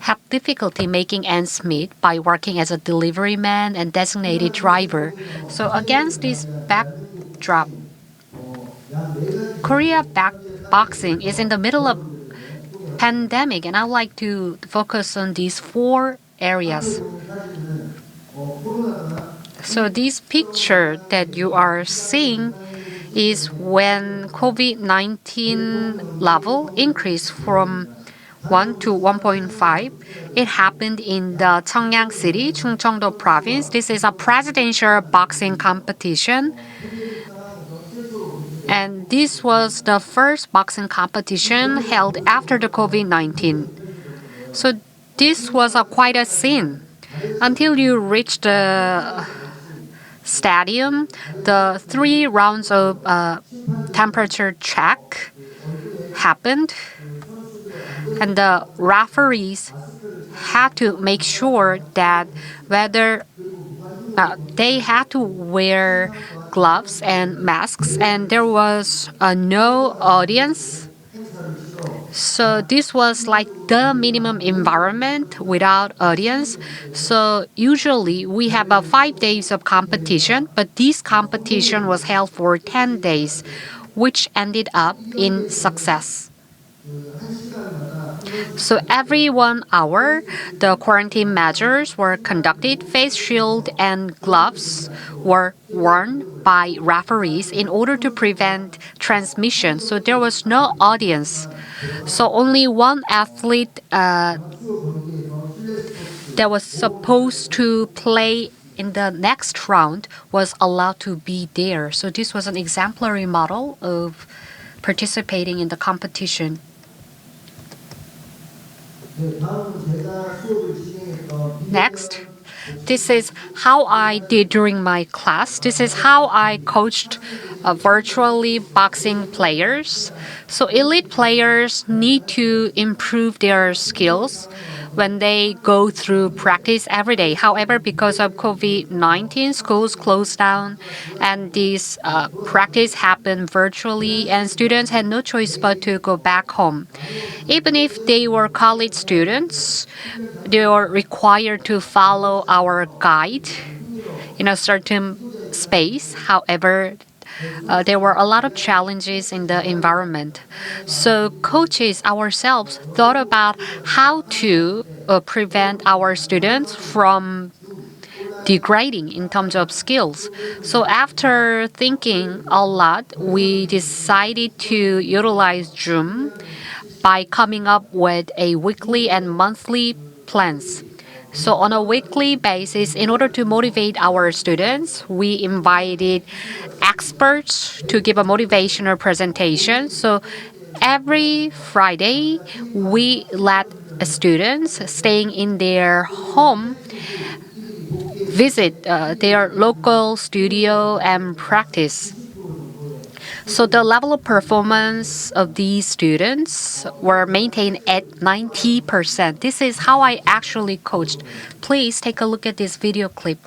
have difficulty making ends meet by working as a delivery man and designated driver. So against this backdrop, Korea boxing is in the middle of pandemic, and I'd like to focus on these 4 areas. So this picture that you are seeing is when COVID-19 level increased from 1 to 1.5. It happened in the Cheongyang City, Chungcheongdo Province. This is a presidential boxing competition. And this was the first boxing competition held after the COVID-19. So this was quite a scene. Until you reach the stadium, the 3 rounds of temperature check happened, and the referees had to make sure that whether they had to wear gloves and masks, and there was no audience. So this was like the minimum environment without audience. So usually we have 5 days of competition, but this competition was held for 10 days, which ended up in success. So every 1 hour, the quarantine measures were conducted. Face shield and gloves were worn by referees in order to prevent transmission. So there was no audience. So only one athlete that was supposed to play in the next round was allowed to be there. So this was an exemplary model of participating in the competition. Next, this is how I did during my class. This is how I coached virtually boxing players. So elite players need to improve their skills when they go through practice every day. However, because of COVID-19, schools closed down and this practice happened virtually and students had no choice but to go back home. Even if they were college students, they were required to follow our guide in a certain space. However, there were a lot of challenges in the environment. So coaches ourselves thought about how to prevent our students from degrading in terms of skills. So after thinking a lot, we decided to utilize Zoom by coming up with a weekly and monthly plans. So on a weekly basis, in order to motivate our students, we invited experts to give a motivational presentation. So every Friday, we let students staying in their home visit their local studio and practice. So the level of performance of these students were maintained at 90%. This is how I actually coached. Please take a look at this video clip.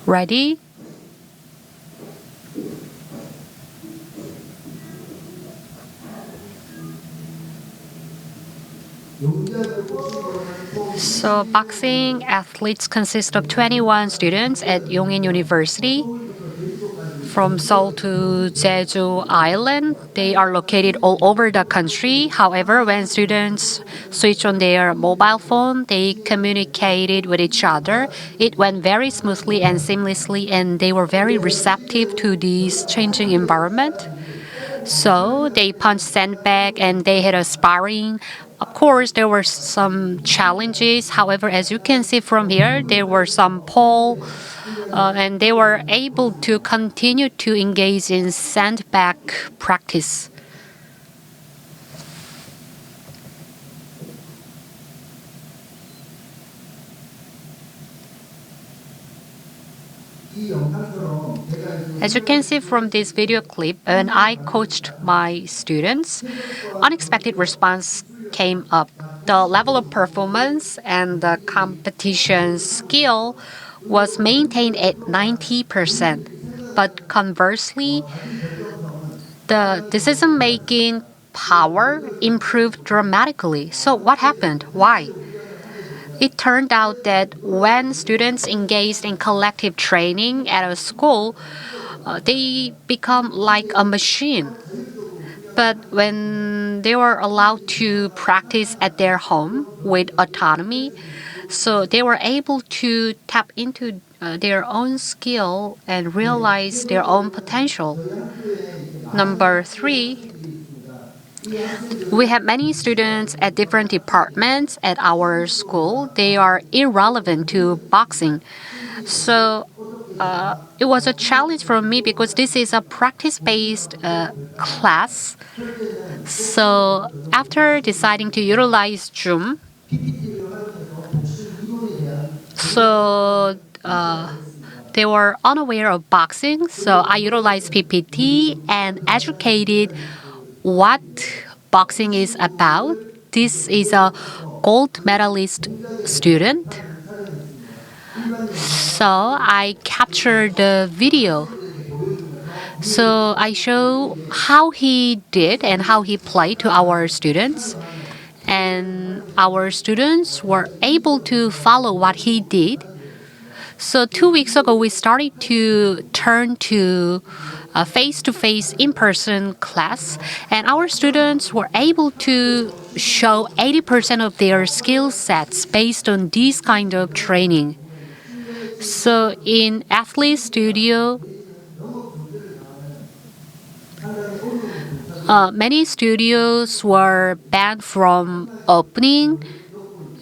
Ready? So boxing athletes consist of 21 students at Yongin University. From Seoul to Jeju Island, they are located all over the country. However, when students switch on their mobile phone, they communicated with each other. It went very smoothly and seamlessly, and they were very receptive to this changing environment. So they punched sandbag and they had a sparring. Of course, there were some challenges. However, as you can see from here, there were some pole, and they were able to continue to engage in sandbag practice. As you can see from this video clip, when I coached my students, unexpected response came up. The level of performance and the competition skill was maintained at 90%. But conversely, the decision-making power improved dramatically. So what happened? Why? It turned out that when students engaged in collective training at a school, they become like a machine. But when they were allowed to practice at their home with autonomy, so they were able to tap into their own skill and realize their own potential. Number 3, we have many students at different departments at our school. They are irrelevant to boxing. So it was a challenge for me because this is a practice-based class. So after deciding to utilize Zoom, so they were unaware of boxing. So I utilized PPT and educated what boxing is about. This is a gold medalist student. So I captured the video. So I show how he did and how he played to our students. And our students were able to follow what he did. So 2 weeks ago, we started to turn to a face-to-face in-person class, and our students were able to show 80% of their skill sets based on this kind of training. So in Athlete Studio, many studios were banned from opening,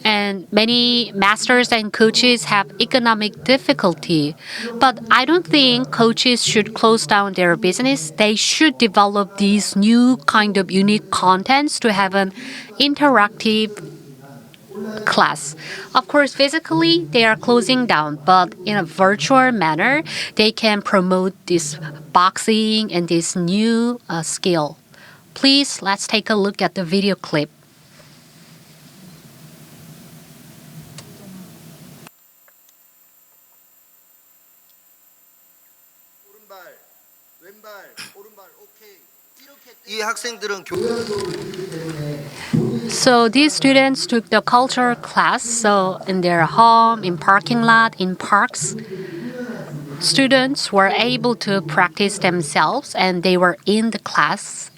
and many masters and coaches have economic difficulty. But I don't think coaches should close down their business. They should develop these new kind of unique contents to have an interactive class. Of course, physically they are closing down, but in a virtual manner, they can promote this boxing and this new skill. Please, let's take a look at the video clip. 이 학생들은 So these students took the cultural class. So in their home, in parking lot, in parks, students were able to practice themselves, and they were in the class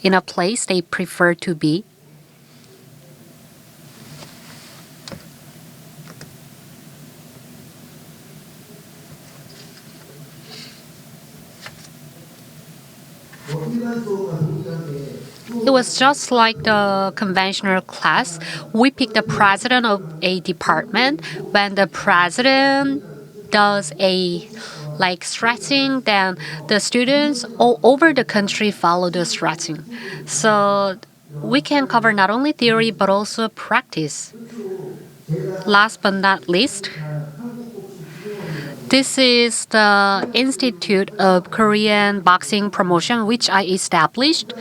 in a place they prefer to be. It was just like the conventional class. We pick the president of a department. When the president does a stretching, then the students all over the country follow the stretching. So we can cover not only theory but also practice. Last but not least, this is the Institute of Korean Boxing Promotion, which I established.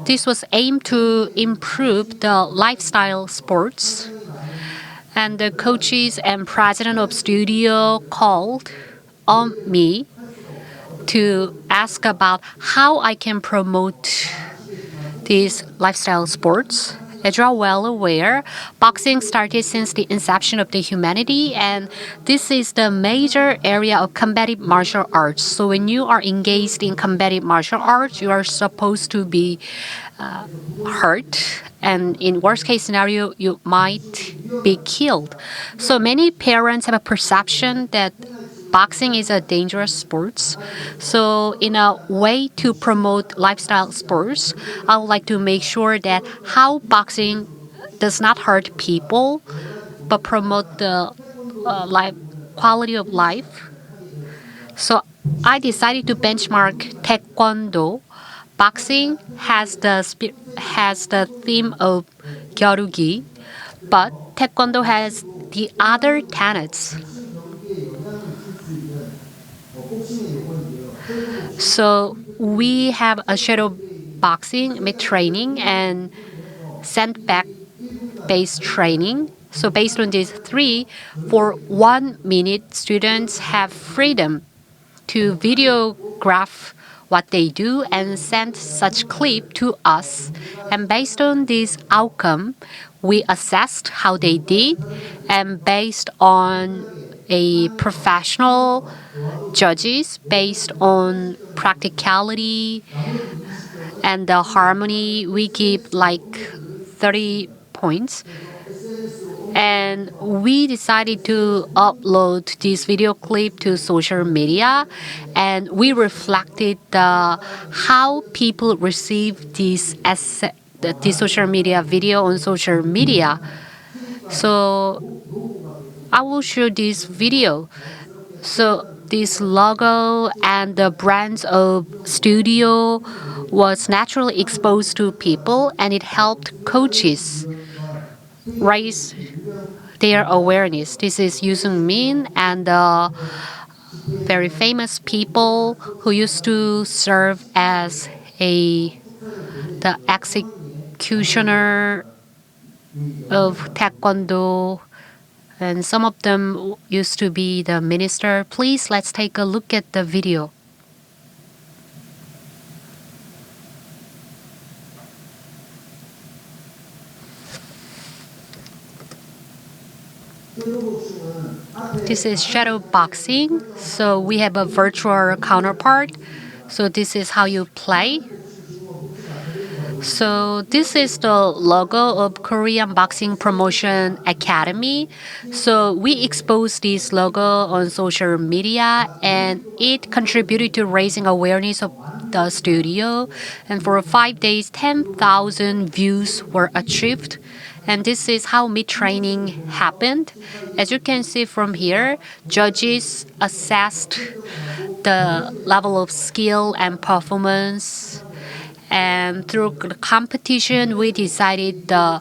This was aimed to improve the lifestyle sports. And the coaches and president of studio called on me to ask about how I can promote these lifestyle sports. As you are well aware, boxing started since the inception of the humanity, and this is the major area of combative martial arts. So when you are engaged in combative martial arts, you are supposed to be hurt, and in worst case scenario, you might be killed. So many parents have a perception that boxing is a dangerous sport. So in a way to promote lifestyle sports, I would like to make sure that how boxing does not hurt people, but promote the quality of life. So I decided to benchmark Taekwondo. Boxing has the theme of gyeorugi, but Taekwondo has the other tenets. So we have a shadow boxing training and sandbag based training. So based on these three, for 1 minute, students have freedom to videograph what they do and send such clip to us. And based on this outcome, we assessed how they did, and based on a professional judges, based on practicality and the harmony, we give 30 points. And we decided to upload this video clip to social media, and we reflected how people receive this social media video on social media. So I will show this video. So this logo and the brands of studio was naturally exposed to people, and it helped coaches raise their awareness. This is Yoosung Min and very famous people who used to serve as the executioner of Taekwondo, and some of them used to be the minister. Please, let's take a look at the video. This is shadow boxing. So we have a virtual counterpart. So this is how you play. So this is the logo of Korean Boxing Promotion Academy. So we exposed this logo on social media and it contributed to raising awareness of the studio. And for 5 days, 10,000 views were achieved. And this is how mid-training happened. As you can see from here, judges assessed the level of skill and performance. And through the competition, we decided the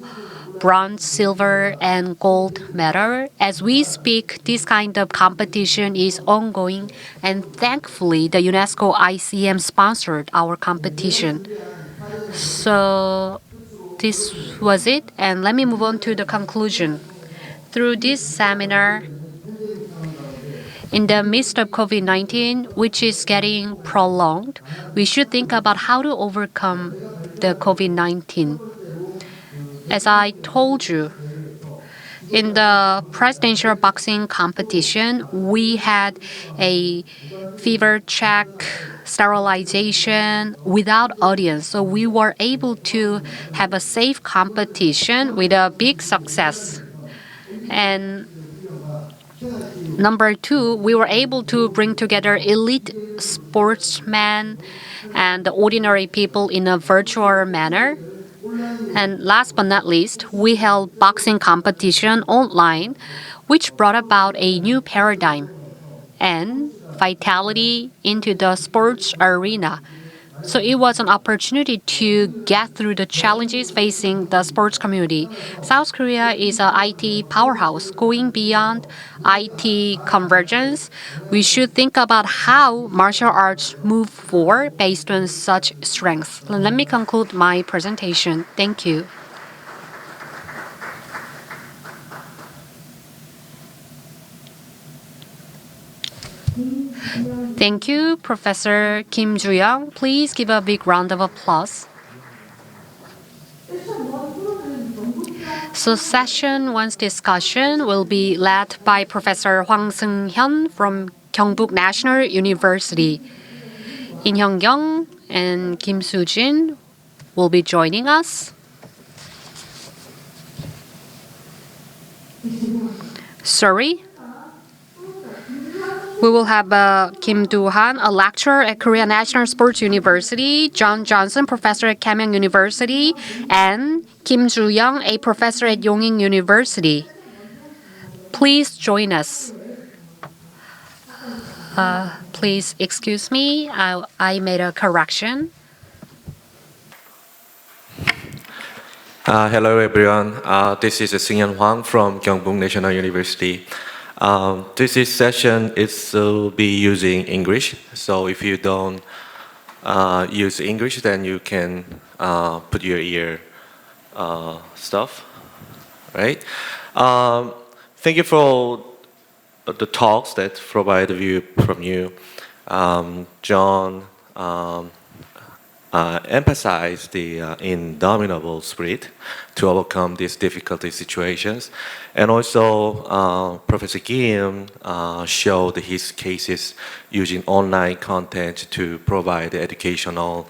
bronze, silver, and gold medal. As we speak, this kind of competition is ongoing, and thankfully, the UNESCO ICM sponsored our competition. So this was it, and let me move on to the conclusion. Through this seminar, in the midst of COVID-19, which is getting prolonged, we should think about how to overcome the COVID-19. As I told you, in the presidential boxing competition, we had a fever check, sterilization without audience. So we were able to have a safe competition with a big success. And number two, we were able to bring together elite sportsmen and the ordinary people in a virtual manner. And last but not least, we held boxing competition online, which brought about a new paradigm and vitality into the sports arena. So it was an opportunity to get through the challenges facing the sports community. South Korea is an IT powerhouse. Going beyond IT convergence, we should think about how martial arts move forward based on such strengths. Let me conclude my presentation. Thank you. Thank you, Professor Kim Joo-young. Please give a big round of applause. So session 1's discussion will be led by Professor Hwang Seung-hyun from Gyeongbuk National University. In Hyung-kyung and Kim Soo-jin will be joining us. Sorry. We will have Kim Do-han, a lecturer at Korea National Sports University, John Johnson, professor at Kamyang University, and Kim Joo-young, a professor at Yongin University. Please join us. Please excuse me, I made a correction. Hello everyone, this is Seung-hyun Hwang from Gyeongbuk National University. This session will be using English, so if you don't use English, then you can put your ear stuff, right? Thank you for the talks that provide a view from you. John emphasized the indomitable spirit to overcome these difficult situations. And also, Professor Kim showed his cases using online content to provide educational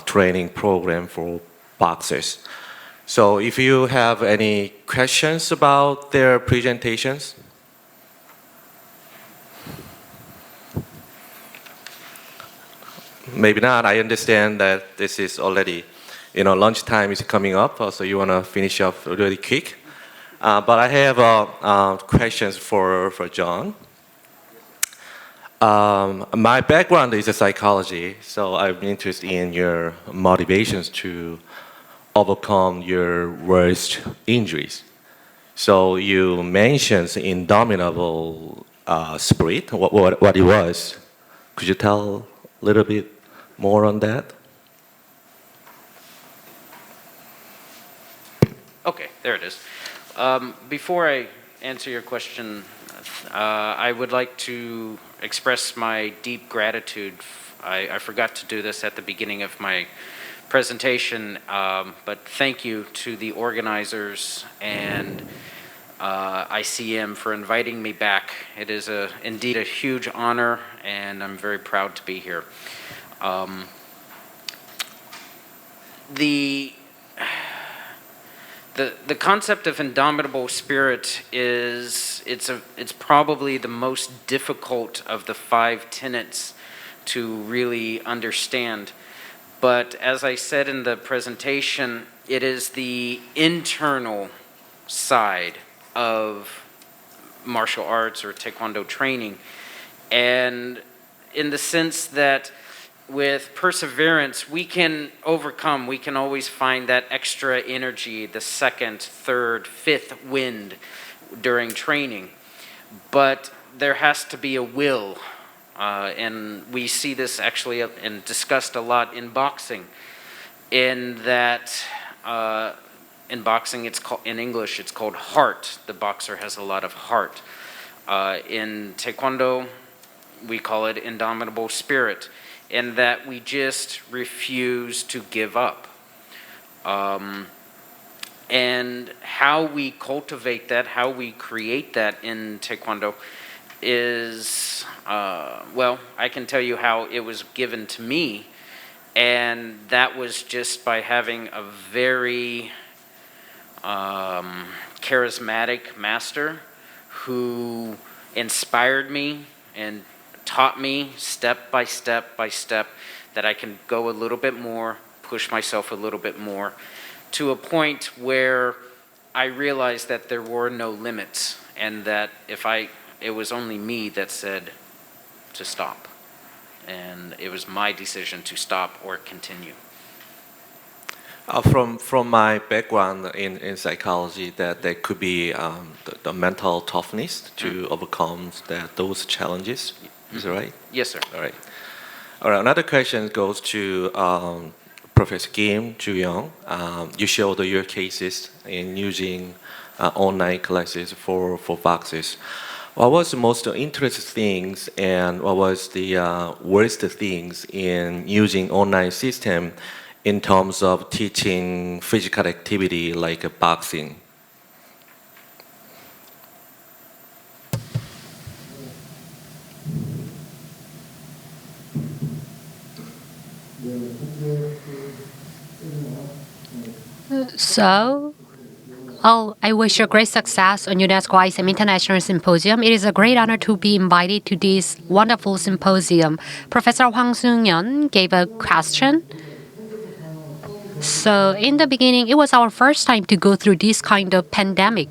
training program for boxers. So if you have any questions about their presentations, maybe not. I understand that this is already, lunchtime is coming up, so you want to finish up really quick. But I have questions for John. My background is psychology, so I'm interested in your motivations to overcome your worst injuries. So you mentioned indomitable spirit, what it was. Could you tell a little bit more on that? Okay, there it is. Before I answer your question, I would like to express my deep gratitude. I forgot to do this at the beginning of my presentation, but thank you to the organizers and ICM for inviting me back. It is indeed a huge honor, and I'm very proud to be here. The The concept of indomitable spirit is it's probably the most difficult of the 5 tenets to really understand. But as I said in the presentation, it is the internal side of martial arts or Taekwondo training. And in the sense that with perseverance, we can overcome, we can always find that extra energy, the second, third, fifth wind during training. But there has to be a will. And we see this actually and discussed a lot in boxing. In that, in boxing, it's called, in English, it's called heart. The boxer has a lot of heart. In Taekwondo, we call it indomitable spirit, in that we just refuse to give up. And how we cultivate that, how we create that in Taekwondo is, well, I can tell you how it was given to me, and that was just by having a very charismatic master who inspired me and taught me step by step by step that I can go a little bit more, push myself a little bit more, to a point where I realized that there were no limits, and that it was only me that said to stop. And it was my decision to stop or continue. From my background in psychology, that there could be the mental toughness to overcome those challenges. Is that right? Yes, sir. All right. All right. Another question goes to Professor Kim Joo-young. You showed your cases in using online classes for boxers. What was the most interesting things, and what was the worst things in using online system in terms of teaching physical activity like boxing? So, I wish you great success on UNESCO ICM International Symposium. It is a great honor to be invited to this wonderful symposium. Professor Hwang Sung-yeon gave a question. So, in the beginning, it was our first time to go through this kind of pandemic.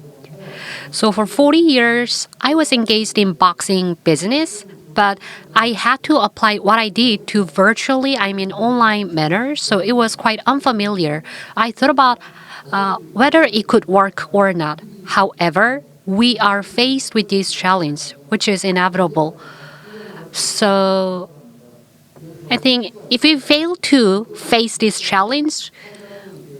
So, for 40 years, I was engaged in boxing business, but I had to apply what I did to virtually, online manner. So, it was quite unfamiliar. I thought about whether it could work or not. However, we are faced with this challenge, which is inevitable. So, I think if we fail to face this challenge,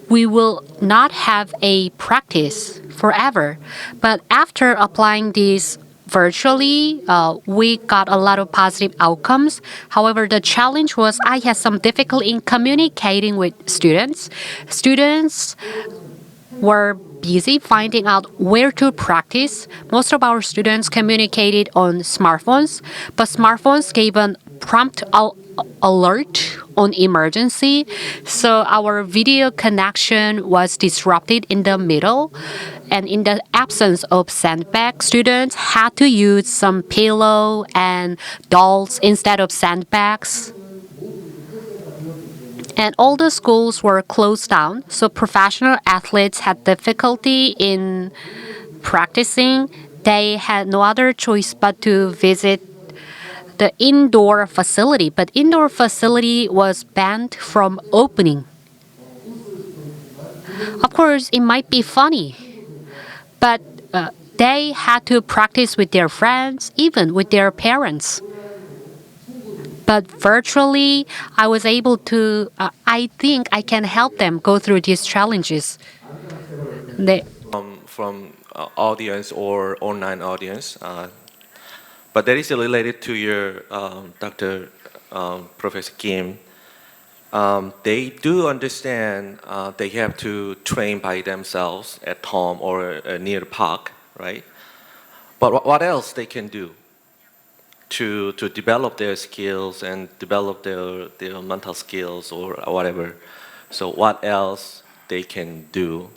we will not have a practice forever. But after applying this virtually, we got a lot of positive outcomes. However, the challenge was I had some difficulty in communicating with students. Students were busy finding out where to practice. Most of our students communicated on smartphones, but smartphones gave a prompt alert on emergency. So our video connection was disrupted in the middle. And in the absence of sandbag, students had to use some pillow and dolls instead of sandbags. And all the schools were closed down, so professional athletes had difficulty in practicing. They had no other choice but to visit the indoor facility, but indoor facility was banned from opening. Of course, it might be funny, but they had to practice with their friends, even with their parents. But virtually, I was able to, I think I can help them go through these challenges. From audience or online audience, but that is related to your Dr. Professor Kim. They do understand they have to train by themselves at home or near the park, right? But what else they can do to develop their skills and develop their mental skills or whatever? So what else they can do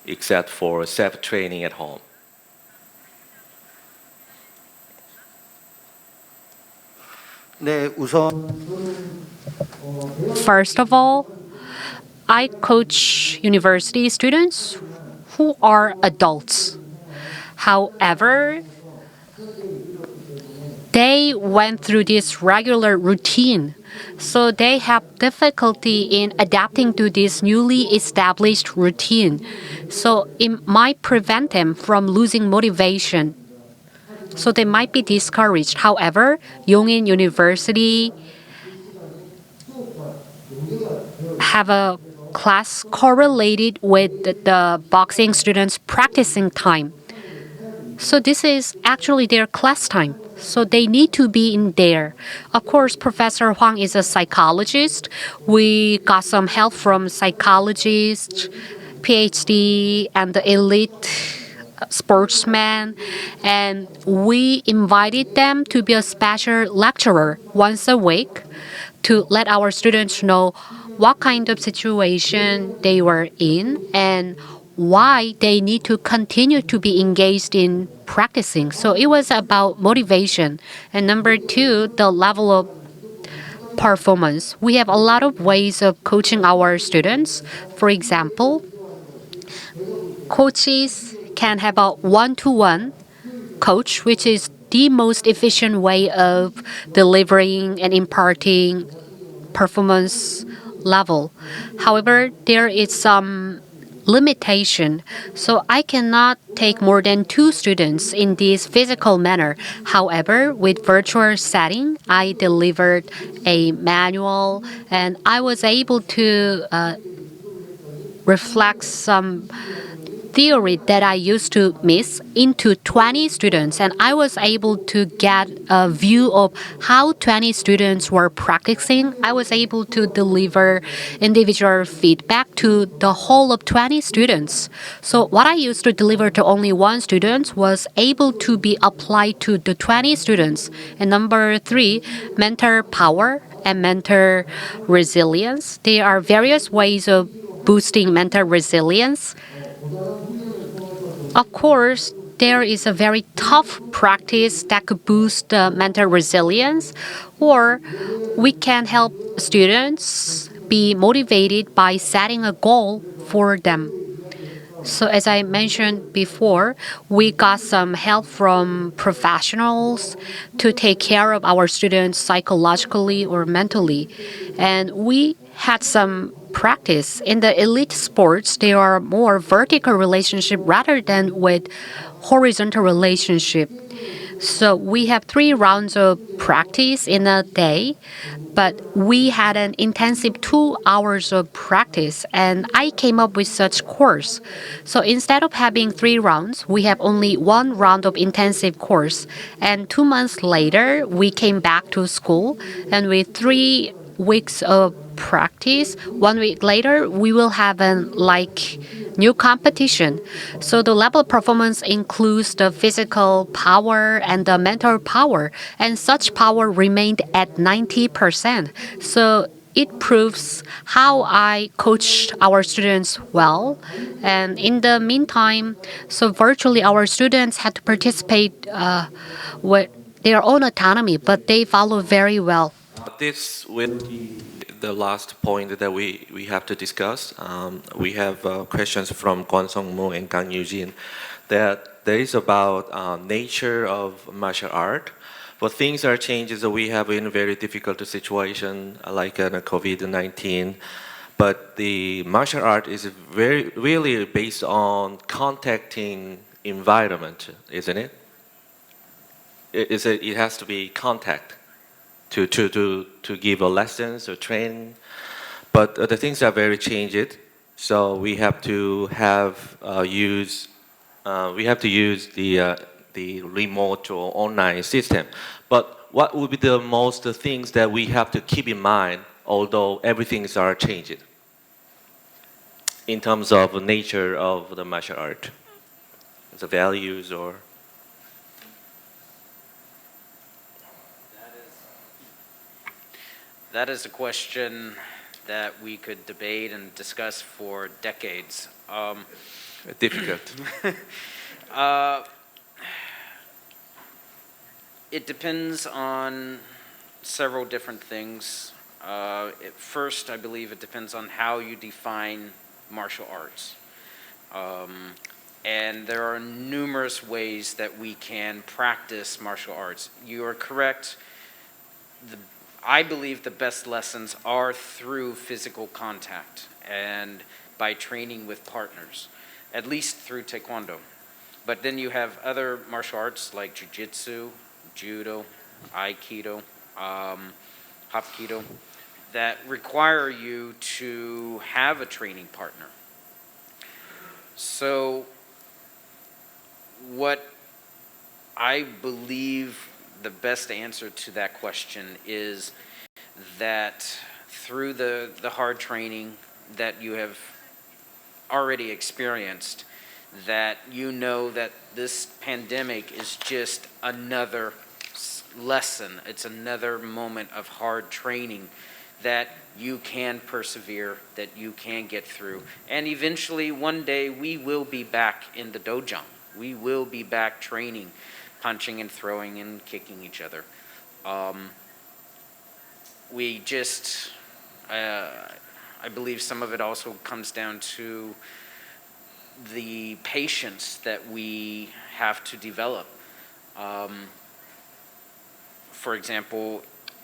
except for self-training at home? 네, 우선 First of all, I coach university students who are adults. However, they went through this regular routine, so they have difficulty in adapting to this newly established routine. So it might prevent them from losing motivation. So they might be discouraged. However, Yongin University have a class correlated with the boxing students' practicing time. So this is actually their class time. So they need to be in there. Of course, Professor Huang is a psychologist. We got some help from psychologists, PhD, and the elite sportsmen. And we invited them to be a special lecturer once a week to let our students know what kind of situation they were in and why they need to continue to be engaged in practicing. So it was about motivation. And number two, the level of performance. We have a lot of ways of coaching our students. For example, coaches can have a one-to-one coach, which is the most efficient way of delivering and imparting performance level. However, there is some limitation. So I cannot take more than 2 students in this physical manner. However, with virtual setting, I delivered a manual and I was able to reflect some theory that I used to miss into 20 students, and I was able to get a view of how 20 students were practicing. I was able to deliver individual feedback to the whole of 20 students. So what I used to deliver to only 1 student was able to be applied to the 20 students. And number 3, mental power and mental resilience. There are various ways of boosting mental resilience. Of course, there is a very tough practice that could boost the mental resilience, or we can help students be motivated by setting a goal for them. So as I mentioned before, we got some help from professionals to take care of our students psychologically or mentally. And we had some practice. In the elite sports, there are more vertical relationship rather than with horizontal relationship. So we have 3 rounds of practice in a day, but we had an intensive 2 hours of practice, and I came up with such course. So instead of having 3 rounds, we have only 1 round of intensive course. And 2 months later, we came back to school, and with 3 weeks of practice, 1 week later, we will have an new competition. So the level of performance includes the physical power and the mental power, and such power remained at 90%. So it proves how I coached our students well. And in the meantime, so virtually our students had to participate with their own autonomy, but they follow very well. This will be the last point that we have to discuss. We have questions from Kwon Sung-moo and Kang Yoo-jin that there is about nature of martial art. But things are changing, so we have in a very difficult situation like COVID-19. But the martial art is really based on contacting environment, isn't it? It has to be contact to give a lessons or training, but the things are very changed. So we have to use the remote or online system. But what would be the most things that we have to keep in mind, although everything's are changed in terms of the nature of the martial art, the values or. That is a question that we could debate and discuss for decades. difficult? It depends on several different things. First, I believe it depends on how you define martial arts. And there are numerous ways that we can practice martial arts. You are correct. I believe the best lessons are through physical contact and by training with partners, at least through Taekwondo. But then you have other martial arts like Jiu-Jitsu, Judo, Aikido, Hapkido, that require you to have a training partner. So what I believe the best answer to that question is that through the hard training that you have already experienced, that you know that this pandemic is just another lesson. It's another moment of hard training that you can persevere, that you can get through. And eventually, one day, we will be back in the dojo. We will be back training, punching and throwing and kicking each other. We just, I believe some of it also comes down to the patience that we have to develop. For example,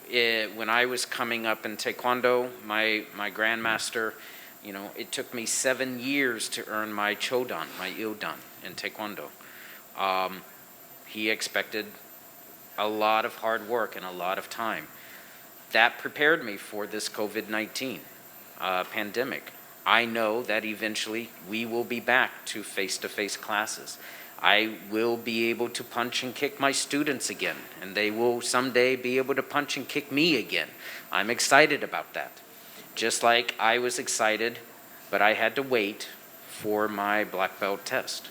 when I was coming up in Taekwondo, my grandmaster, it took me 7 years to earn my chodan, my ildan in Taekwondo. He expected a lot of hard work and a lot of time. That prepared me for this COVID-19 pandemic. I know that eventually we will be back to face-to-face classes. I will be able to punch and kick my students again, and they will someday be able to punch and kick me again. I'm excited about that. Just like I was excited, but I had to wait for my black belt test.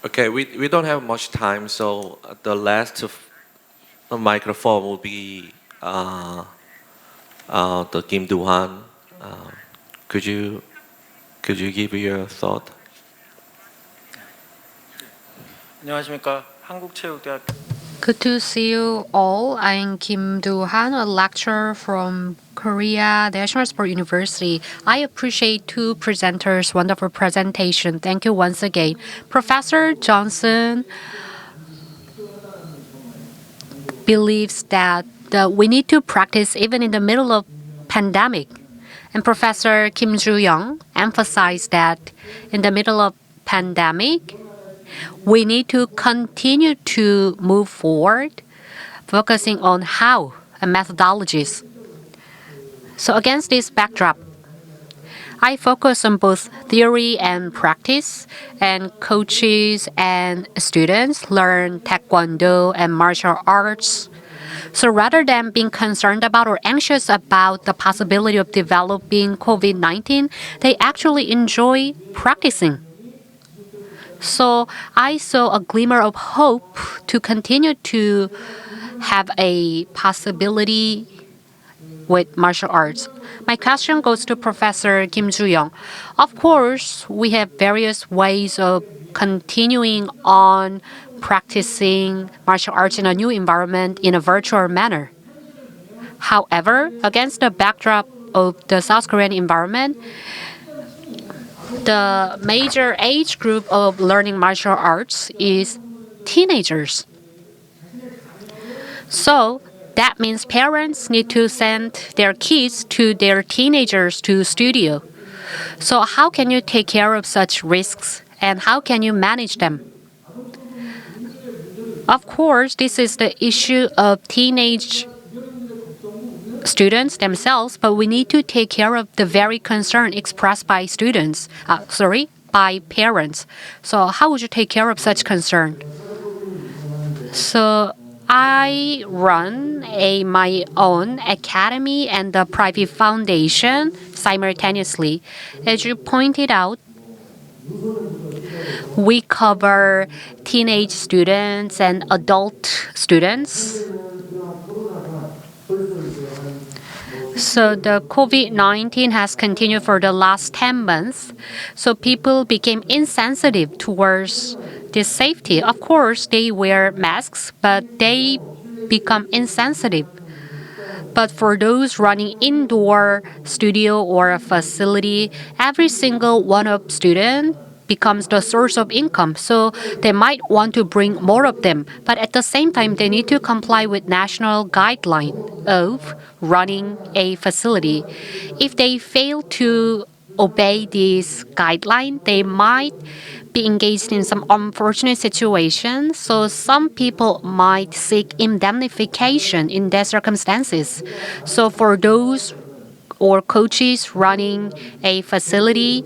Okay, we don't have much time, so the last microphone will be the Kim Do-han. Could you give your thought? 안녕하십니까. 한국체육대학교 Good to see you all. I'm Kim Do-han, a lecturer from Korea National Sport University. I appreciate two presenters' wonderful presentation. Thank you once again. Professor Johnson believes that we need to practice even in the middle of pandemic. And Professor Kim Joo-young emphasized that in the middle of pandemic, we need to continue to move forward, focusing on how and methodologies. So against this backdrop, I focus on both theory and practice, and coaches and students learn Taekwondo and martial arts. So rather than being concerned about or anxious about the possibility of developing COVID-19, they actually enjoy practicing. So I saw a glimmer of hope to continue to have a possibility with martial arts. My question goes to Professor Kim Joo-young. Of course, we have various ways of continuing on practicing martial arts in a new environment in a virtual manner. However, against the backdrop of the South Korean environment, the major age group of learning martial arts is teenagers. So that means parents need to send their kids to their teenagers to studio. So how can you take care of such risks and how can you manage them? Of course, this is the issue of teenage students themselves, but we need to take care of the very concern expressed by by parents. So how would you take care of such concern? So I run my own academy and a private foundation simultaneously. As you pointed out, we cover teenage students and adult students. So the COVID-19 has continued for the last 10 months. So people became insensitive towards this safety. Of course, they wear masks, but they become insensitive. But for those running indoor studio or a facility, every single one of student becomes the source of income. So they might want to bring more of them. But at the same time, they need to comply with national guideline of running a facility. If they fail to obey this guideline, they might be engaged in some unfortunate situation. So some people might seek indemnification in their circumstances. So for those or coaches running a facility,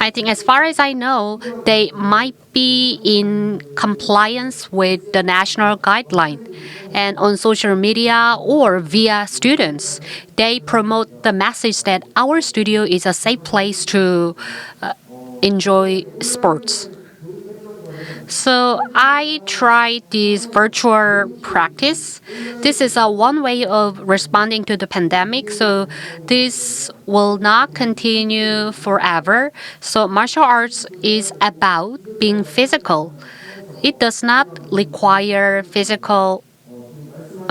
I think as far as I know, they might be in compliance with the national guideline. And on social media or via students, they promote the message that our studio is a safe place to enjoy sports. So I tried this virtual practice. This is a one way of responding to the pandemic. So this will not continue forever. So martial arts is about being physical. It does not require physical.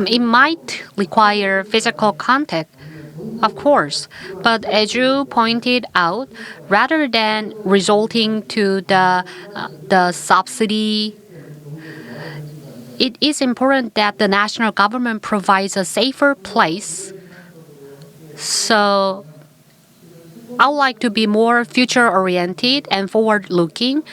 It might require physical contact, of course, but as you pointed out, rather than resulting to the subsidy, it is important that the national government provides a safer place. So I would like to be more future-oriented and forward-looking.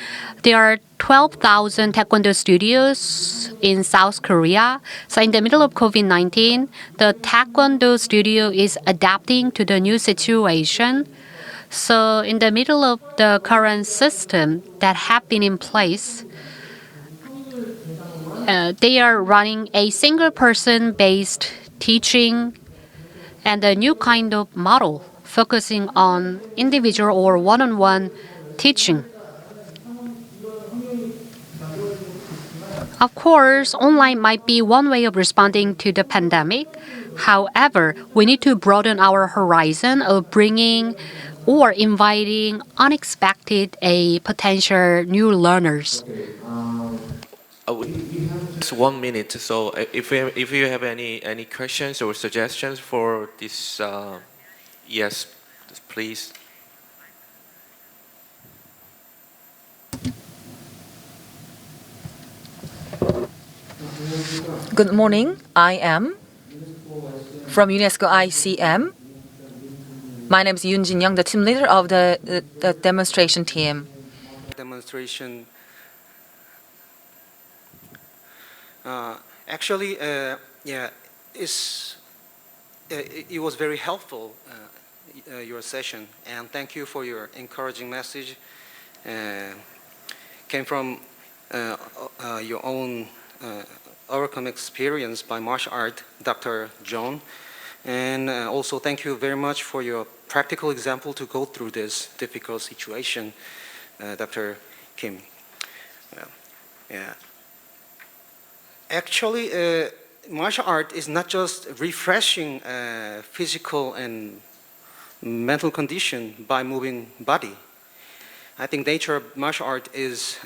There are 12,000 Taekwondo studios in South Korea. So in the middle of COVID-19, the Taekwondo studio is adapting to the new situation. So in the middle of the current system that have been in place, they are running a single person based teaching and a new kind of model focusing on individual or one-on-one teaching. Of course, online might be one way of responding to the pandemic. However, we need to broaden our horizon of bringing or inviting unexpected potential new learners. Just 1 minute. So if you have any questions or suggestions for this, yes, please. Good morning. I am from UNESCO ICM. My name is Yoon Jin-young, the team leader of the demonstration team. Demonstration. It was very helpful, your session, and thank you for your encouraging message. Came from your own overcome experience by martial art, Dr. John, and also thank you very much for your practical example to go through this difficult situation, Dr. Kim. Yeah. Actually, martial art is not just refreshing physical and mental condition by moving body. I think nature of martial art is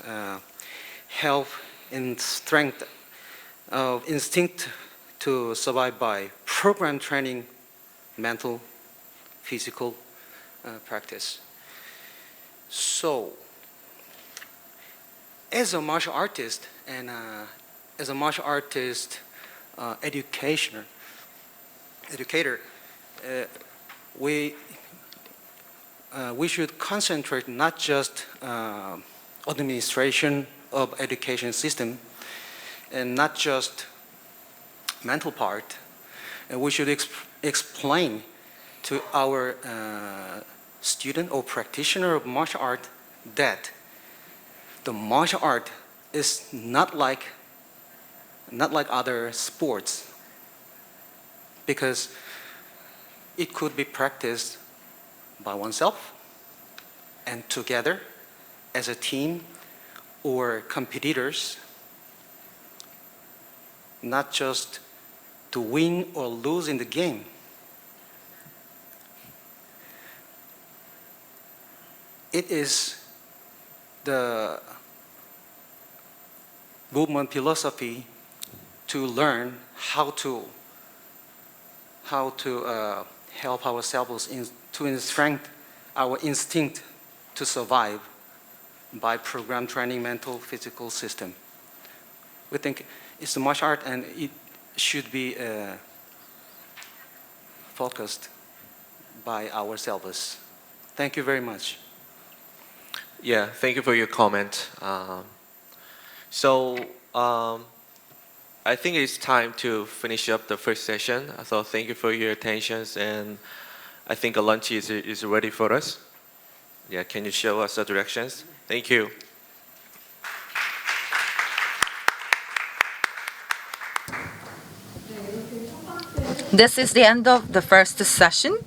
health and strength of instinct to survive by program training, mental, physical practice. So, as a martial artist and as a martial artist educator, we should concentrate not just administration of education system and not just mental part. We should explain to our student or practitioner of martial art that the martial art is not like other sports, because it could be practiced by oneself and together as a team or competitors, not just to win or lose in the game. It is the movement philosophy to learn how to help ourselves to strengthen our instinct to survive by program training mental physical system. We think it's a martial art and it should be focused by ourselves. Thank you very much. Yeah, thank you for your comment. I think it's time to finish up the first session. So thank you for your attention, and I think a lunch is ready for us. Yeah, can you show us the directions? Thank you. This is the end of the first session.